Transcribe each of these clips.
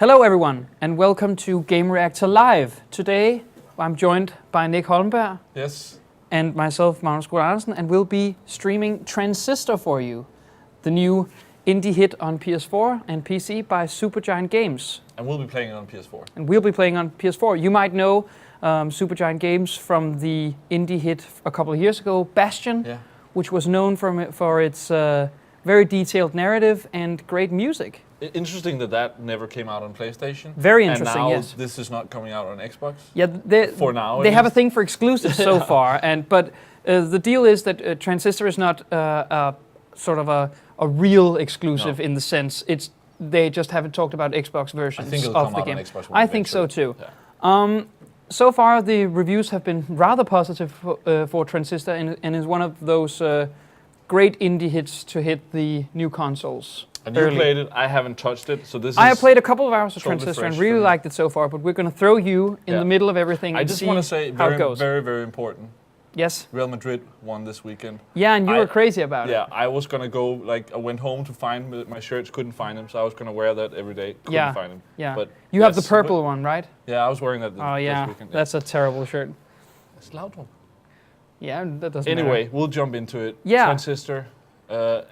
Hello everyone, and welcome to Gamereactor Live. Today, I'm joined by Nick Holmberg. Yes. And myself, Magnus Andersen, and we'll be streaming Transistor for you, the new indie hit on PS4 and PC by Supergiant Games. And we'll be playing it on PS4. And we'll be playing on PS4. You might know Supergiant Games from the indie hit a couple of years ago, Bastion, which was known for its very detailed narrative and great music. Interesting that never came out on PlayStation. Very interesting, and now yes. This is not coming out on Xbox. Yeah, for now. They have a thing for exclusives so far, but the deal is that Transistor is not sort of a real exclusive in the sense they just haven't talked about Xbox versions of the game. On Xbox One I think so too. Yeah. So far, the reviews have been rather positive for Transistor, and is one of those great indie hits to hit the new consoles. And you played it, I haven't touched it, so this I have played a couple of hours of Transistor and really liked it so far, but we're going to throw you in the middle of everything and see how it goes. I just want to say, very, very important. Yes? Real Madrid won this weekend. Yeah, and you were crazy about it. Yeah, I was going to go, I went home to find my shirts, couldn't find them, so I was going to wear that every day, couldn't find them. Yeah, but you have the purple one, right? Yeah, I was wearing that this weekend. Yeah. That's a terrible shirt. It's a loud one. Yeah, that doesn't matter. Anyway, we'll jump into it. Yeah. Transistor.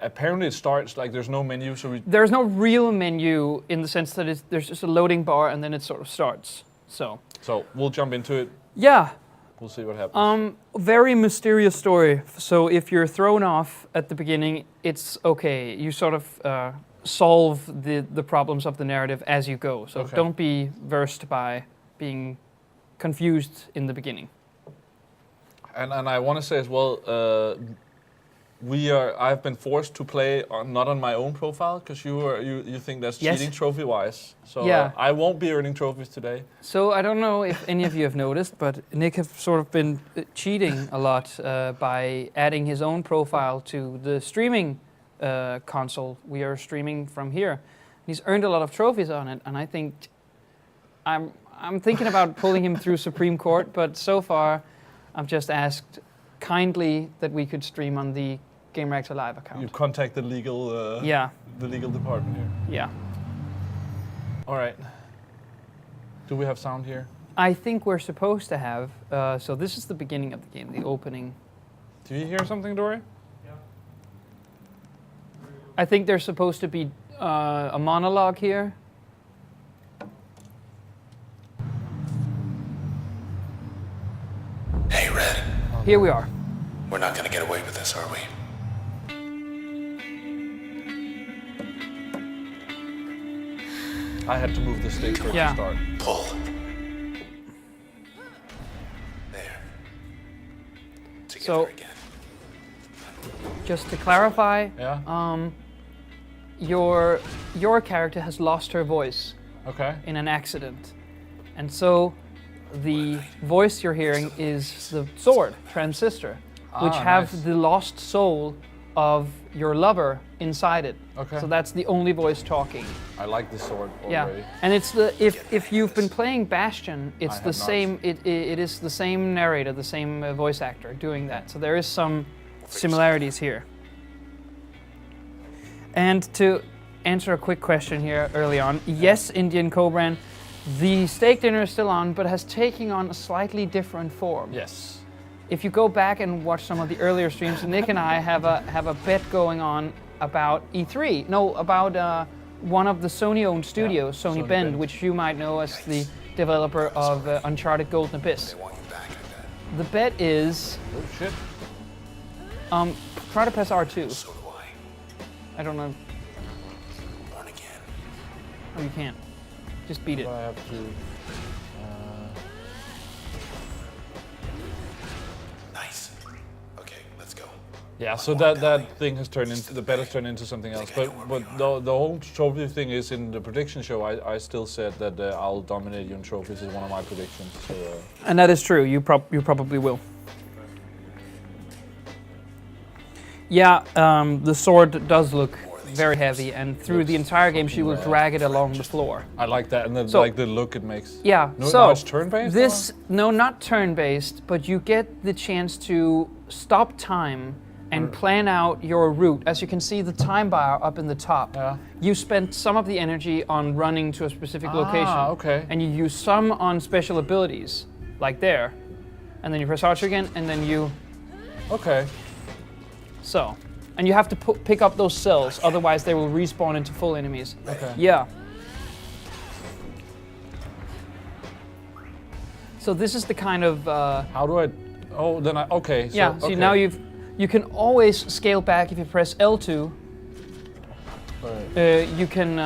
Apparently it starts there's no menu, so there's no real menu in the sense that there's just a loading bar and then it sort of starts. So we'll jump into it. Yeah. We'll see what happens. Very mysterious story. So if you're thrown off at the beginning, it's okay. You sort of solve the problems of the narrative as you go. So don't be versed by being confused in the beginning. And I want to say as well. I've been forced to play not on my own profile because you think that's cheating trophy-wise. So I won't be earning trophies today. So I don't know if any of you have noticed, but Nick has sort of been cheating a lot by adding his own profile to the streaming console. We are streaming from here. He's earned a lot of trophies on it, and I think I'm thinking about pulling him through Supreme Court, but so far I've just asked kindly that we could stream on the Gamereactor Live account. You contact the legal the legal department here. Yeah. All right. Do we have sound here? I think we're supposed to have. So this is the beginning of the game, the opening. Do you hear something, Dory? Yeah. I think there's supposed to be a monologue here. Hey, Red. Here we are. We're not gonna get away with this, are we? I had to move the stick for it to start. Pull. There. Together again. Just to clarify, your character has lost her voice in an accident. And so the voice you're hearing is the sword, Transistor, which have the lost soul of your lover inside it. So that's the only voice talking. I like the sword already. Yeah, and it's if you've been playing Bastion, it's the same. It is the same narrator, the same voice actor doing that. So there is some similarities here. And to answer a quick question here early on, yes, Indian Cobran, the steak dinner is still on, but has taken on a slightly different form. Yes. If you go back and watch some of the earlier streams, Nick and I have a bet going on about E3. No, about one of the Sony-owned studios, Sony Bend, which you might know as the developer of Uncharted Golden Abyss. The bet is... Oh shit. Try to press R2. So do I. I don't know. Born again. Oh, you can't. Just beat it. I have to... Nice. Okay, let's go. Yeah, so that thing has turned into, the bet has turned into something else. But the whole trophy thing is in the prediction show, I still said that I'll dominate you in trophies is one of my predictions. So, and that is true, you probably will. Yeah, the sword does look very heavy, and through the entire game she will drag it along the floor. I like that, and like the look it makes. Yeah, no, it's turn-based? No, not turn-based, but you get the chance to stop time and plan out your route. As you can see, the time bar up in the top. Yeah. You spent some of the energy on running to a specific location. Okay. And you use some on special abilities, like there. And then you press R2 again, and then you... Okay. So. And you have to pick up those cells, otherwise they will respawn into full enemies. Okay. Yeah. So this is the kind of... How do I... Oh, then I... Okay. So, yeah, see okay. now you can always scale back if you press L2. Right. You can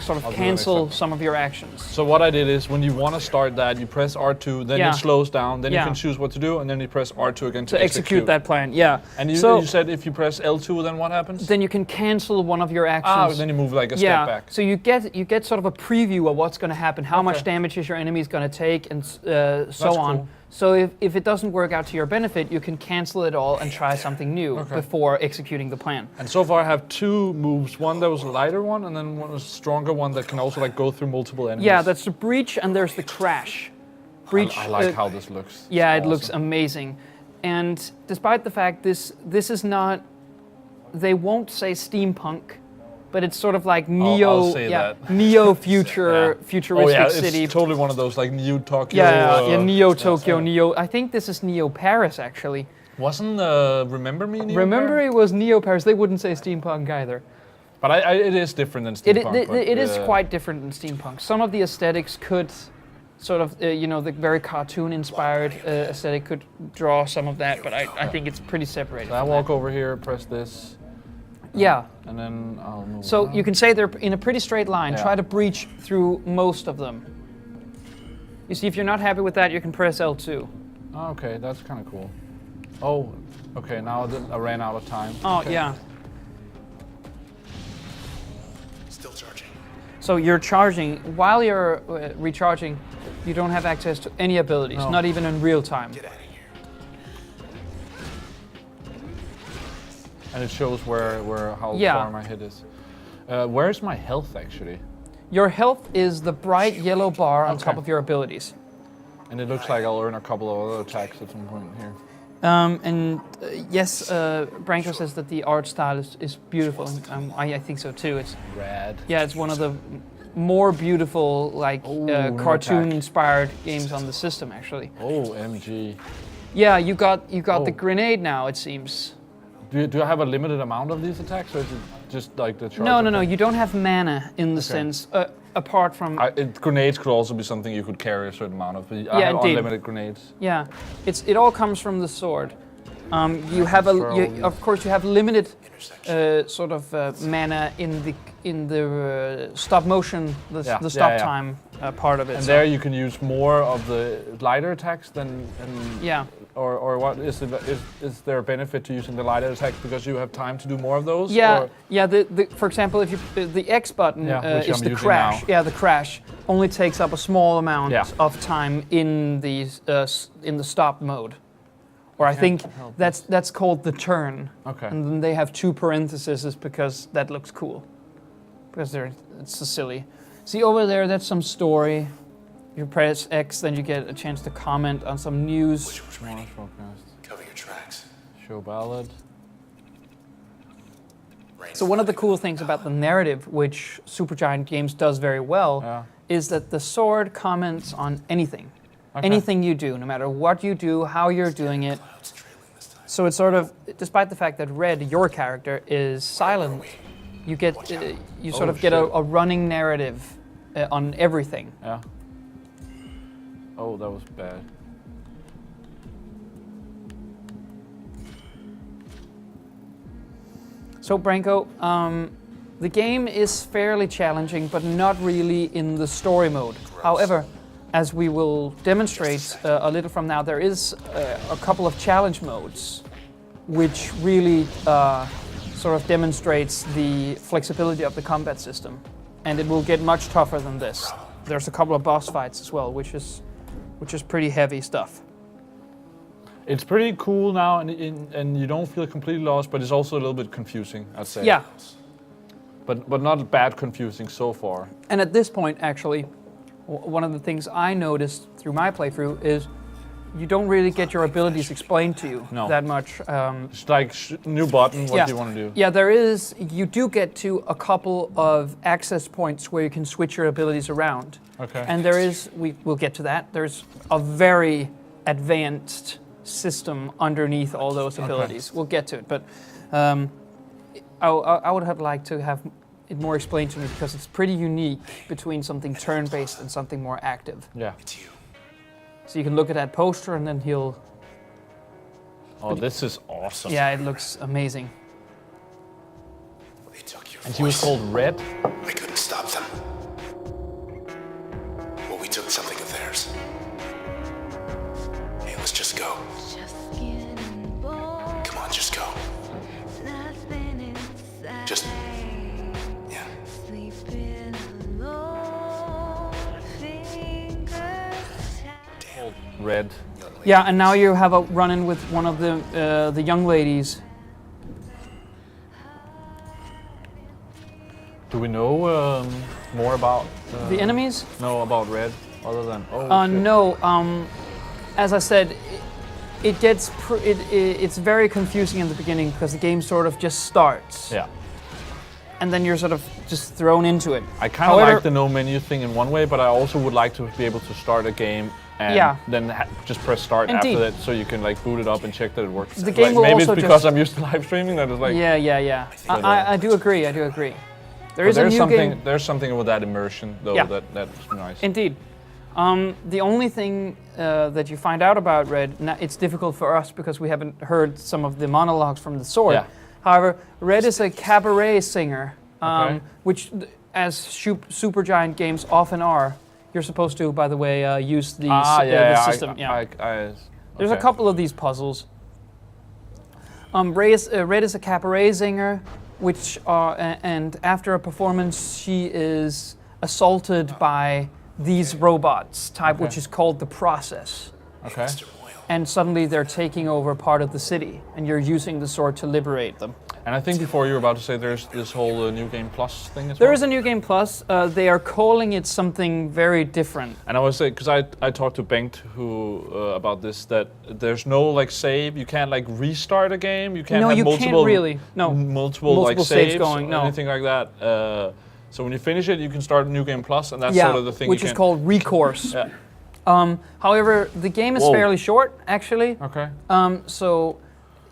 sort of cancel some of your actions. So what I did is, when you want to start that, you press R2, then it slows down, then you can choose what to do, and then you press R2 again to execute that plan. Yeah. And you said if you press L2, then what happens? Then you can cancel one of your actions. Ah, then you move like a step back. So you get sort of a preview of what's going to happen, how much damage is your enemy is going to take, and so on. Cool. So if it doesn't work out to your benefit, you can cancel it all and try something new before executing the plan. And so far I have two moves. One that was a lighter one, and then one was a stronger one that can also like go through multiple enemies. Yeah, that's the breach, and there's the crash. Breach. I like how this looks. Yeah, it looks amazing. And despite the fact this is not, they won't say steampunk, but it's sort of like neo, futuristic city. It's totally one of those like Neo Tokyo. Neo Tokyo, Neo. I think this is Neo Paris actually. Wasn't Remember Me Neo Remember Paris? it was Neo Paris. They wouldn't say steampunk either. But it is different than steampunk. It is quite different than steampunk. Some of the aesthetics could sort of, the very cartoon-inspired aesthetic could draw some of that, but I think it's pretty separated. So I walk over here, press this. Yeah. And then I'll move So on. you can say they're in a pretty straight line. Yeah. Try to breach through most of them. You see, if you're not happy with that, you can press L2. Oh, okay, that's kind of cool. Oh, okay, now I ran out of time. Oh, okay. yeah. Still charging. So you're charging. While you're recharging, you don't have access to any abilities, not even in real time. Get out of here. And it shows how far my hit is. Where's my health actually? Your health is the bright yellow bar on top of your abilities. And it looks like I'll earn a couple of other attacks at some point here. Yes, Branko says that the art style is beautiful. I think so too. It's rad. Yeah, it's one of the more beautiful, like cartoon-inspired games on the system, actually. Oh, MG. Yeah, you got the grenade now. It seems. Do I have a limited amount of these attacks, or is it just like the charge? No. You don't have mana in the sense, apart from. Grenades could also be something you could carry a certain amount of. But I have unlimited grenades. Yeah, it all comes from the sword. You have of course you have limited sort of mana in the stop motion, the stop time part of it. And there you can use more of the lighter attacks than. Or what is there a benefit to using the lighter attacks because you have time to do more of those? Yeah, for example, if the X button is the crash. Now. Yeah, the crash only takes up a small amount of time in the stop mode. Or I think that's called the turn. Okay. And then they have two parentheses because that looks cool. Because it's so silly. See over there, that's some story. You press X, then you get a chance to comment on some news. Cover your tracks. Show ballad. So one of the cool things about the narrative, which Supergiant Games does very well, is that the sword comments on anything. Okay. Anything you do, no matter what you do, how you're doing it. So it's sort of, despite the fact that Red, your character, is silent, you get you sort of get a running narrative on everything. Yeah. Oh, that was bad. So Branko, the game is fairly challenging, but not really in the story mode. However, as we will demonstrate a little from now, there is a couple of challenge modes, which really sort of demonstrates the flexibility of the combat system. And it will get much tougher than this. There's a couple of boss fights as well, which is pretty heavy stuff. It's pretty cool now, and you don't feel completely lost, but it's also a little bit confusing, I'd say. Yeah. But not bad confusing so far. And at this point, actually, one of the things I noticed through my playthrough is you don't really get your abilities explained to you that much. It's like new button. What do you want to do? Yeah, there is. You do get to a couple of access points where you can switch your abilities around. Okay. And there is. We'll get to that. There's a very advanced system underneath all those abilities. We'll get to it, but I would have liked to have it more explained to me because it's pretty unique between something turn-based and something more active. Yeah. It's you. So you can look at that poster and then he'll... Oh, this is awesome. Yeah, it looks amazing. They took your And he was called Red? We couldn't stop them. Well, we took something of theirs. Hey, let's just go. Come on, just go. Just... Yeah. Called Red. Yeah, and now you have a run-in with one of the young ladies. Do we know more about... The enemies? No, about Red, other than... Oh, shit. No, as I said, it gets it's very confusing in the beginning because the game sort of just starts. Yeah. And then you're sort of just thrown into it. I kind of like the no menu thing in one way, but I also would like to be able to start a game and then just press start after that, so you can like boot it up and check that it works. The game will maybe also it's because I'm used to live streaming that it's like... Yeah. I do agree. There's something with that immersion though that's nice. Indeed. The only thing that you find out about Red, it's difficult for us because we haven't heard some of the monologues from the sword. Yeah. However, Red is a cabaret singer, which, as Supergiant games often are, you're supposed to, by the way, use the system. There's a couple of these puzzles. Red is a cabaret singer, which and after a performance, she is assaulted by these robots type, which is called the Process. Okay. And suddenly they're taking over part of the city, and you're using the sword to liberate them. And I think before you were about to say there's this whole New Game Plus thing as well. There is a New Game Plus. They are calling it something very different. And I was saying, because I talked to Bengt about this, that there's no like save. You can't like restart a game. You can't have multiple like saves going. Or anything like that. So when you finish it, you can start a New Game Plus, and that's sort of the thing. Which is called Recourse. Yeah. However, the game is fairly short, actually. Okay. So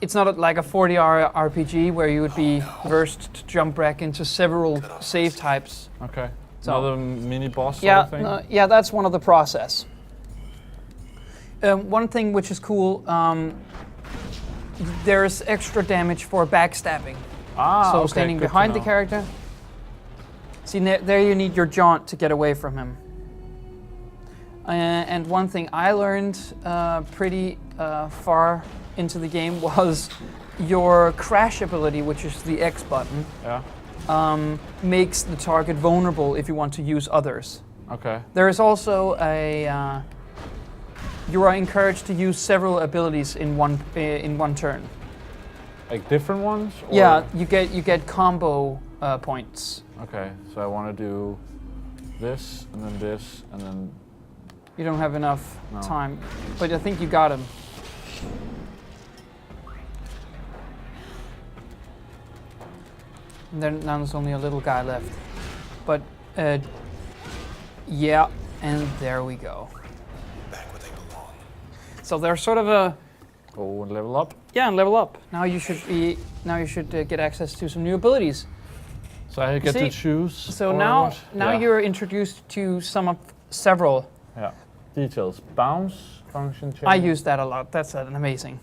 it's not like a 40-hour RPG where you would be versed to jump back into several save types. Okay. So another mini boss sort of thing? Yeah, that's one of the process. One thing which is cool, there's extra damage for backstabbing. So standing behind the character. See, there you need your jaunt to get away from him. And one thing I learned pretty far into the game was your crash ability, which is the X button, makes the target vulnerable if you want to use others. Okay. There is also you are encouraged to use several abilities in one turn. Like different ones? Or? Yeah, you get combo points. Okay, so I want to do this, and then You don't have enough time, but I think you got him. And then now there's only a little guy left. But, yeah, and there we go. Back where they belong. So they're sort of a... Oh, and level up? Yeah, and level up. Now you should get access to some new abilities. So I get to choose? So now you're introduced to several. Yeah. Details. Bounce, function change. I use that a lot. That's amazing.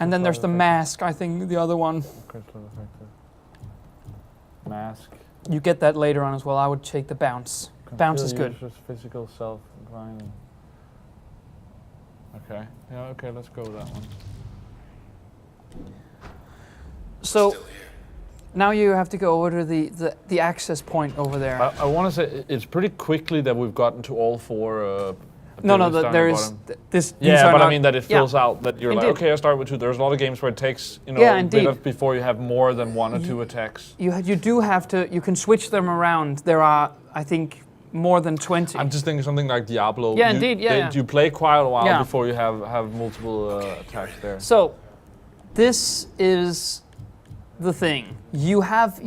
And then there's the mask, I think, the other one. Mask. You get that later on as well. I would take the bounce. Bounce is good. Physical self-grinding. Okay. Yeah, okay, let's go with that one. So now you have to go over to the access point over there. I want to say it's pretty quickly that we've gotten to all four. There is this. Yeah, but I mean that it fills out that you're like, okay, I start with two. There's a lot of games where it takes a bit before you have more than one or two attacks. You do have to. You can switch them around. There are, I think, more than 20. I'm just thinking something like Diablo. Yeah, indeed, yeah. You play quite a while Yeah. before you have multiple attacks there. So, this is the thing. You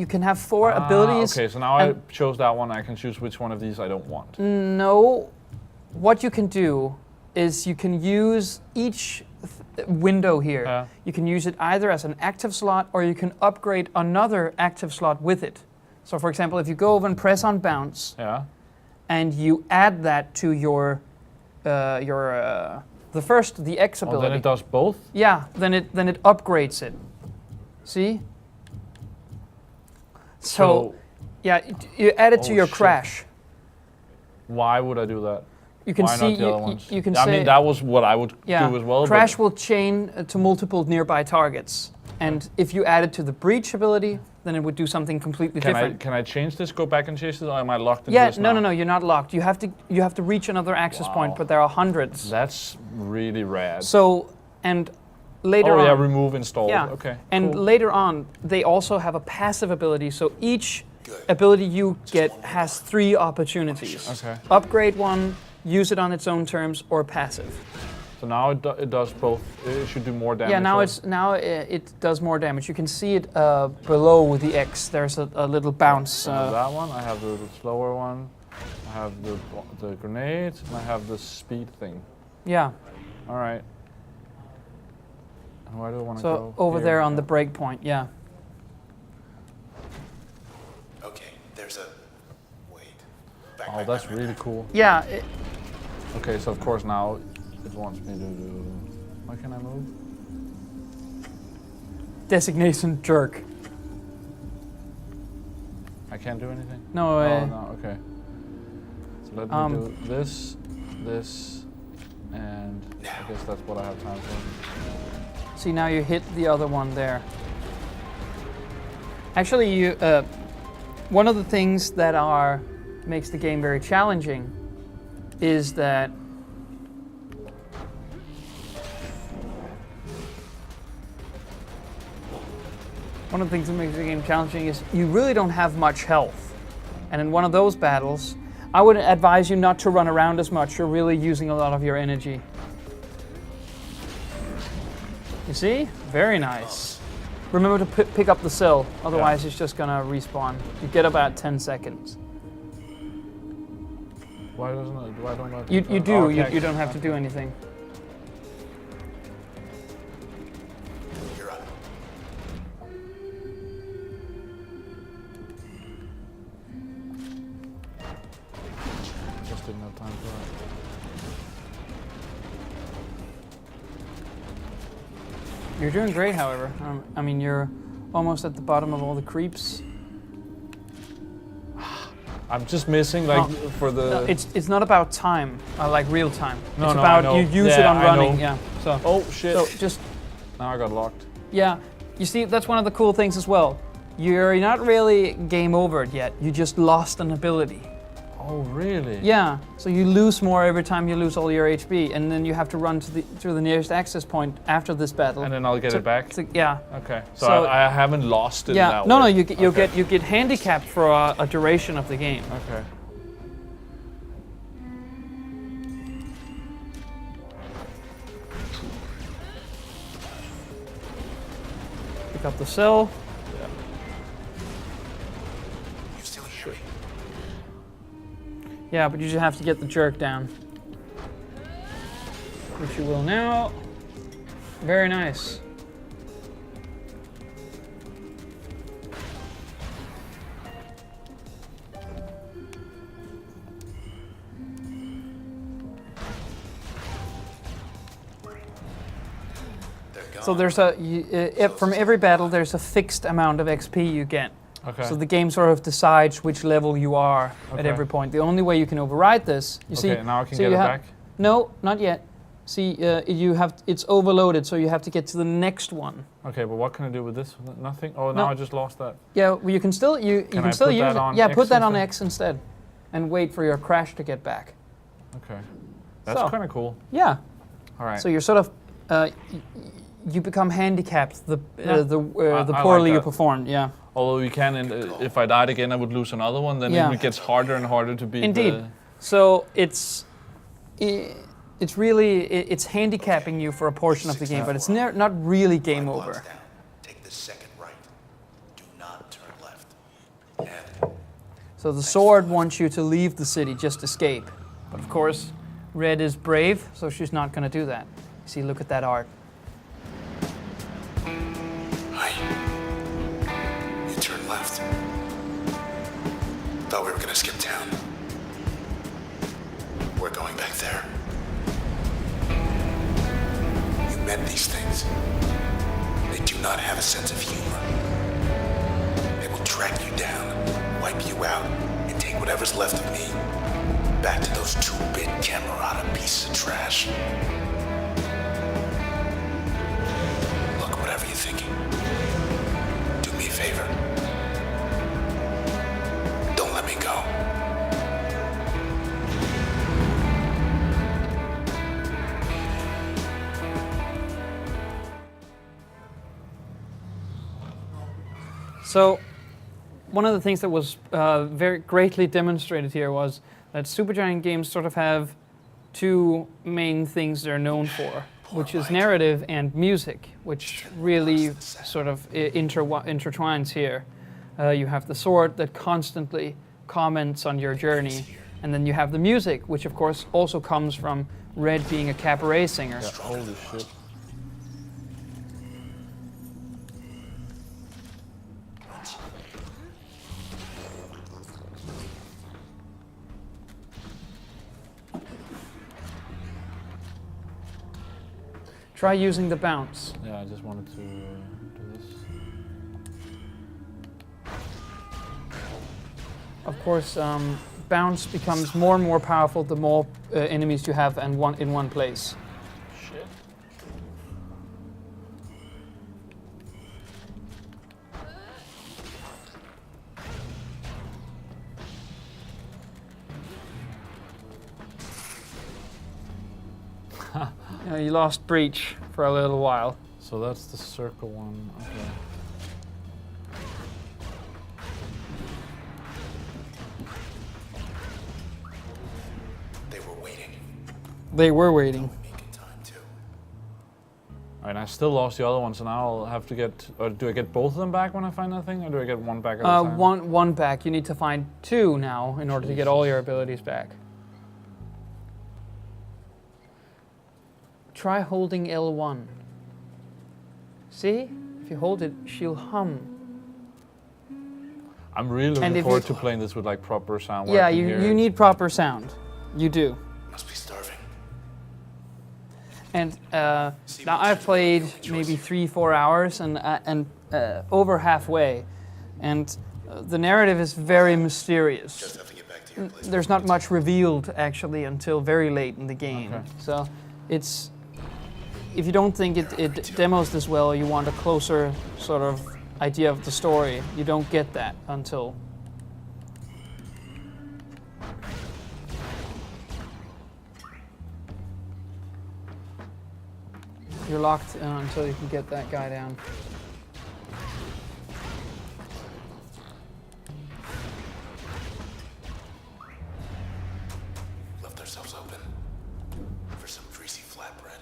can have 4 abilities. Okay, so now I chose that one. I can choose which one of these I don't want. No. What you can do is you can use each window here. You can use it either as an active slot or you can upgrade another active slot with it. So, for example, if you go over and press on bounce, and you add that to your the X ability. Then it does both? Yeah, then it upgrades it. See? So yeah, you add it to your crash. Why would I do that? You can Why see not the other ones? you can I say, mean, that was what I would do as well. Crash will chain to multiple nearby targets. And if you add it to the breach ability, then it would do something completely different. Can I change this, go back and change this, or am I locked in this now? No, you're not locked. You have to reach another access point, but there are hundreds. That's really rad. So, and later on... remove install. Yeah, okay, and cool. later on, they also have a passive ability, so each ability you get has 3 opportunities. Okay. Upgrade one, use it on its own terms, or passive. So now it does both. It should do more damage. Yeah, now it does more damage. You can see it below the X. There's a little bounce. I have that one. I have the slower one. I have the grenade, and I have the speed thing. Yeah. All right. And where do I want to go? So over there on the break point. Yeah. Okay, there's a... Wait. Oh, that's really cool. Yeah. Okay, so of course now it wants me to do... Why can I move? Designation jerk. I can't do anything? No. No, okay. So let me do this, and I guess that's what I have time for. See, now you hit the other one there. Actually, you one of the things that makes the game very challenging is that one of the things that makes the game challenging is you really don't have much health. And in one of those battles, I would advise you not to run around as much. You're really using a lot of your energy. You see? Very nice. Remember to pick up the cell, otherwise it's just gonna respawn. You get about 10 seconds. Why doesn't it? Why don't I? You do. You don't have to do anything. You're up. Just didn't have time for that. You're doing great, however. I mean, you're almost at the bottom of all the creeps. I'm just missing, like, for the... No, it's not about time, like real time. No, it's no, about I know. you use it on I running. know. Yeah. So. Oh, shit. So just... Now I got locked. Yeah. You see, that's one of the cool things as well. You're not really game over yet. You just lost an ability. Oh, really? Yeah. So you lose more every time you lose all your HP, and then you have to run through the nearest access point after this battle. And then I'll get it back? Yeah. Okay. So I haven't lost it that No, way. you get handicapped for a duration of the game. Okay. Pick up the cell. You still hear me? Yeah, but you just have to get the jerk down. Which you will now. Very nice. So there's from every battle there's a fixed amount of XP you get. Okay. So the game sort of decides which level you are at every point. The only way you can override this, you see. Okay, now I can get it back? No, not yet. See, it's overloaded, so you have to get to the next one. Okay, but what can I do with this? Nothing? Oh, now I just lost that. Yeah, well, you can still you can still use it. Yeah, put that on X instead, and wait for your crash to get back. Okay, that's kind of cool. Yeah. All right. So you're sort of you become handicapped the poorly like you performed. Yeah. Although you can, and if I died again, I would lose another one. Then it gets harder and harder to beat. Indeed. So it's really it's handicapping you for a portion of the game, but it's not really game over. Take the second right. Do not turn left. And So the sword wants you to leave the city, just escape. But of course, Red is brave, so she's not going to do that. See, look at that art. hi. You turn left. Thought we were gonna skip town. We're going back there. You met these things. They do not have a sense of humor. They will track you down, wipe you out, and take whatever's left of me back to those 2-bit Camerata pieces of trash. Look, whatever you're thinking, do me a favor. Don't let me go. So one of the things that was very greatly demonstrated here was that Supergiant games sort of have two main things they're known for, which is narrative and music, which really sort of intertwines here. You have the sword that constantly comments on your journey, and then you have the music, which of course also comes from Red being a cabaret singer. Yeah, holy shit. Try using the bounce. Yeah, I just wanted to do this. Of course, bounce becomes more and more powerful the more enemies you have in one place. Shit. You lost Breach for a little while. So that's the circle one. Okay. They were waiting. They were waiting. Making time too. Alright, I still lost the other one, so now I'll have to get... Or do I get both of them back when I find that thing? Or do I get one back at a time? One back. You need to find two now in order to get all your abilities back. Try holding L1. See? If you hold it, she'll hum. I'm really looking forward to playing this with like proper sound. Yeah, you need proper sound. You do. Must be starving. And now I've played maybe 3-4 hours and over halfway, and the narrative is very mysterious. Just have to get back to your place. There's not much revealed actually until very late in the game. Okay. So it's, if you don't think it demos this well, you want a closer sort of idea of the story. You don't get that until. You're locked until you can get that guy down. Left ourselves open for some greasy flatbread.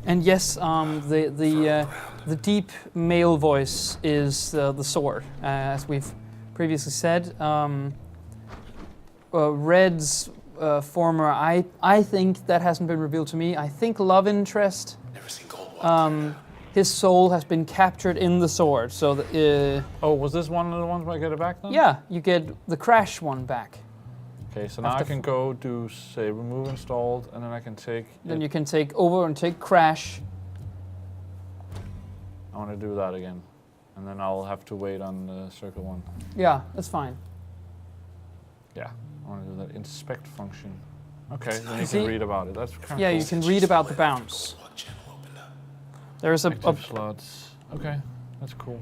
And yes, the deep male voice is the sword, as we've previously said. Red's former, I think that hasn't been revealed to me. I think love interest. Never seen gold walk. His soul has been captured in the sword. So Oh, was this one of the ones where I get it back then? yeah, you get the crash one back. Okay, so now I can go do, say, remove installed, and then I can take... Then you can take over and take crash. I want to do that again. And then I'll have to wait on the circle one. Yeah, that's fine. Yeah, I want to do that inspect function. Okay, then you See? can read about it. That's kind of Yeah, cool. you can read about the bounce. Gold walk channel opened up. There's a Active slots. Okay, that's cool.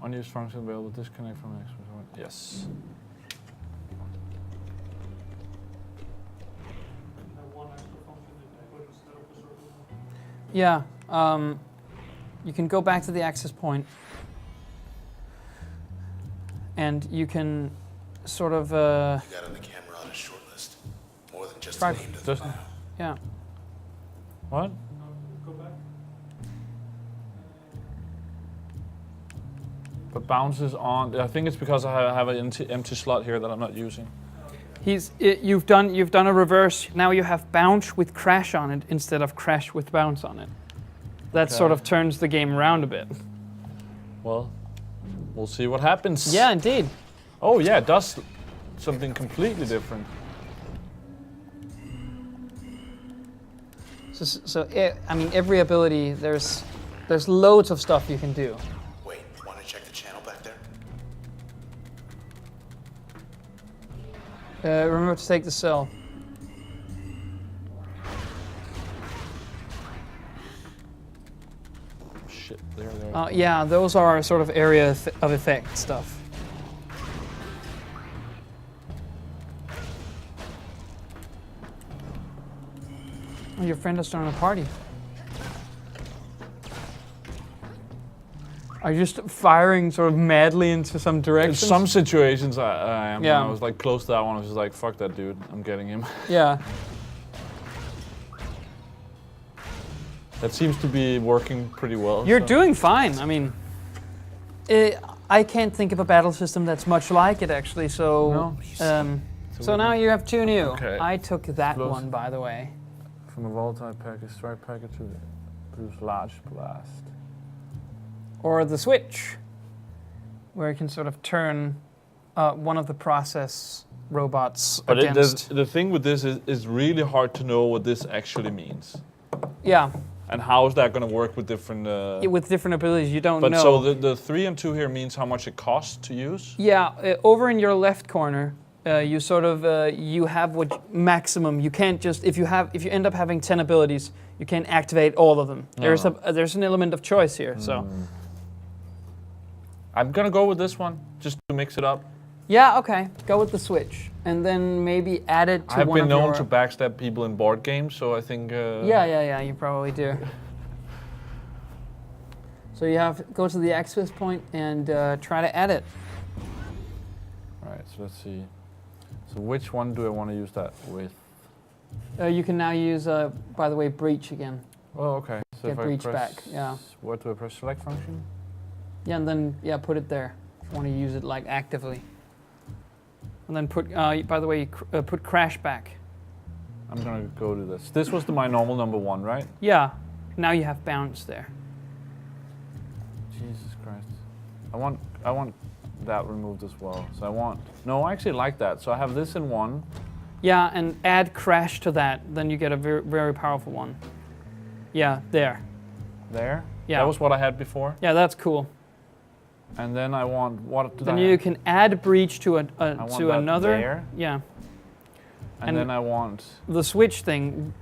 Unused function available. Disconnect from the expert. Yes. yeah. You can go back to the access point, and you can sort of. You got on the Camerata shortlist. More than just a name to the file. Yeah. What? Go back. But bounces on. I think it's because I have an empty slot here that I'm not using. You've done a reverse. Now you have bounce with crash on it instead of crash with bounce on it. That sort of turns the game around a bit. Well, we'll see what happens. Yeah, indeed. Oh yeah, it does something completely different. I mean, every ability, there's loads of stuff you can do. Wait, want to check the channel back there? Remember to take the cell. Shit, there. Yeah, those are sort of area of effect stuff. Oh, your friend is starting a party. Are you just firing sort of madly into some direction? In some situations I am. Yeah. When I was like close to that one, I was just like, fuck that dude, I'm getting him. Yeah. That seems to be working pretty well. You're doing fine. I mean, I can't think of a battle system that's much like it actually. So, so now you have two new. Okay. I took that Close. one, by the way. From a volatile package, strike package to produce large blast. Or the switch, where you can sort of turn one of the process robots But against. the thing with this is it's really hard to know what this actually means. Yeah, And how is that going to work with different... with different abilities, you don't but know. so the 3 and 2 here means how much it costs to use? Yeah, over in your left corner, you sort of you have what maximum. You can't just if you end up having 10 abilities, you can't activate all of them. There's an element of choice here. So I'm gonna go with this one just to mix it up. yeah, okay, go with the switch, and then maybe add it to I've one been of known your. to backstab people in board games, so I think. Yeah, you probably do. So you have to go to the access point and try to add it. All right, so let's see. So which one do I want to use that with? You can now use, by the way, breach again. Oh, okay. So Get if I breach press, back, yeah. What do I press? Select function? Yeah, and then put it there if you want to use it like actively. And then put, by the way, put crash back. I'm gonna go to this. This was my normal number 1, right? Yeah. Now you have bounce there. Jesus Christ. I want that removed as well. So I actually like that. So I have this in 1. Yeah, and add crash to that, then you get a very, very powerful one. Yeah, there. There? Yeah. That was what I had before. Yeah, that's cool. And then I want what did Then I you have? can add breach to I want to that another. there. Yeah. And then I want The switch thing.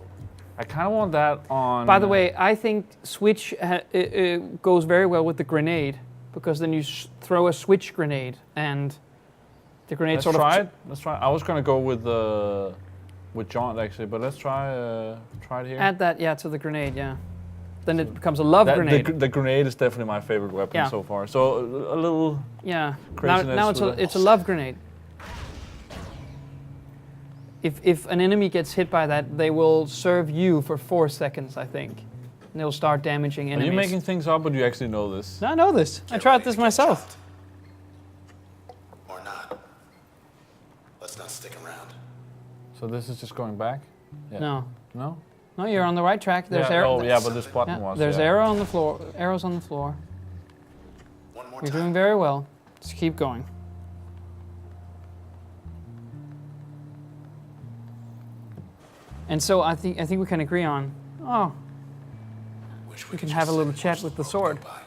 I kind of want that on. By the way, I think switch goes very well with the grenade, because then you throw a switch grenade and the grenade let's sort try of. it. Let's try. I was gonna go with John actually, but let's try it here. Add that, yeah, to the grenade, yeah. Then it becomes a love grenade. The grenade is definitely my favorite weapon so far. So a little. Yeah. Craziness Now it's a love grenade. If an enemy gets hit by that, they will serve you for 4 seconds, I think. And they'll start damaging enemies. Are you making things up, or do you actually know this? No, I know this. I tried this myself. Or not. Let's not stick around. So this is just going back? Yeah. No. No? No, you're on the right track. There's yeah, arrow. oh, yeah, but this button Yeah, was. there's arrow on the floor. Arrows on the floor. One more You're time. doing very well. Just keep going. And so I think we can agree on. Oh, Wish we can could have a just little let chat most with the of sword. go by.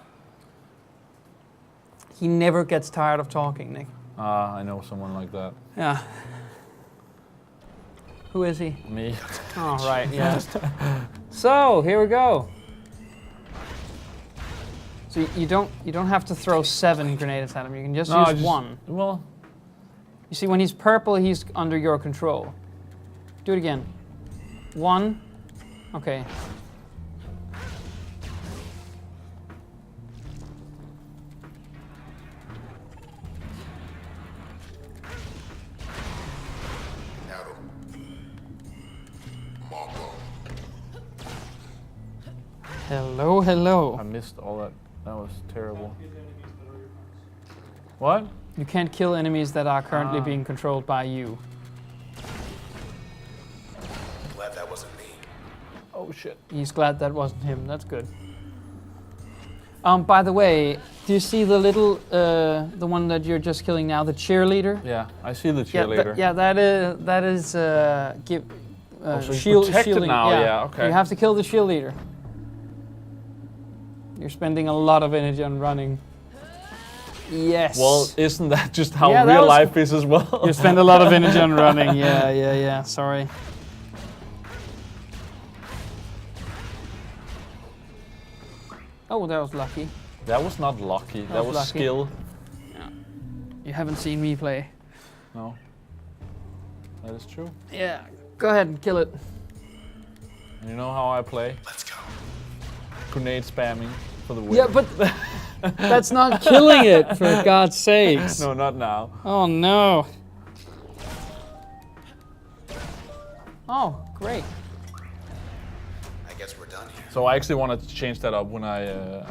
He never gets tired of talking, Nick. I know someone like that. Yeah. Who is he? Me. Oh, right, yeah. So, here we go. So you don't have to throw 7 grenades at him. You can just use 1. Well, You see, when he's purple, he's under your control. Do it again. 1. Okay. Hello, hello. I missed all that. That was terrible. What? You can't kill enemies that are currently being controlled by you. Glad that wasn't me. Oh shit. He's glad that wasn't him. That's good. By the way, do you see the little, the one that you're just killing now, the cheerleader? Yeah, I see the cheerleader. That is so he's shield protected shielding. now. Yeah, okay. You have to kill the shield leader. You're spending a lot of energy on running. Yes. Well, isn't that just how Yeah, real life is as well? You spend a lot of energy on running. Yeah. Sorry. Oh, that was lucky. That was not lucky. That was lucky. skill. Yeah. You haven't seen me play. No. That is true. Yeah. Go ahead and kill it. You know how I play? Let's go. Grenade spamming for the win. Yeah, but that's not killing it, for God's sakes. No, not now. Oh, no. Oh, great. I guess we're done here. So I actually wanted to change that up when I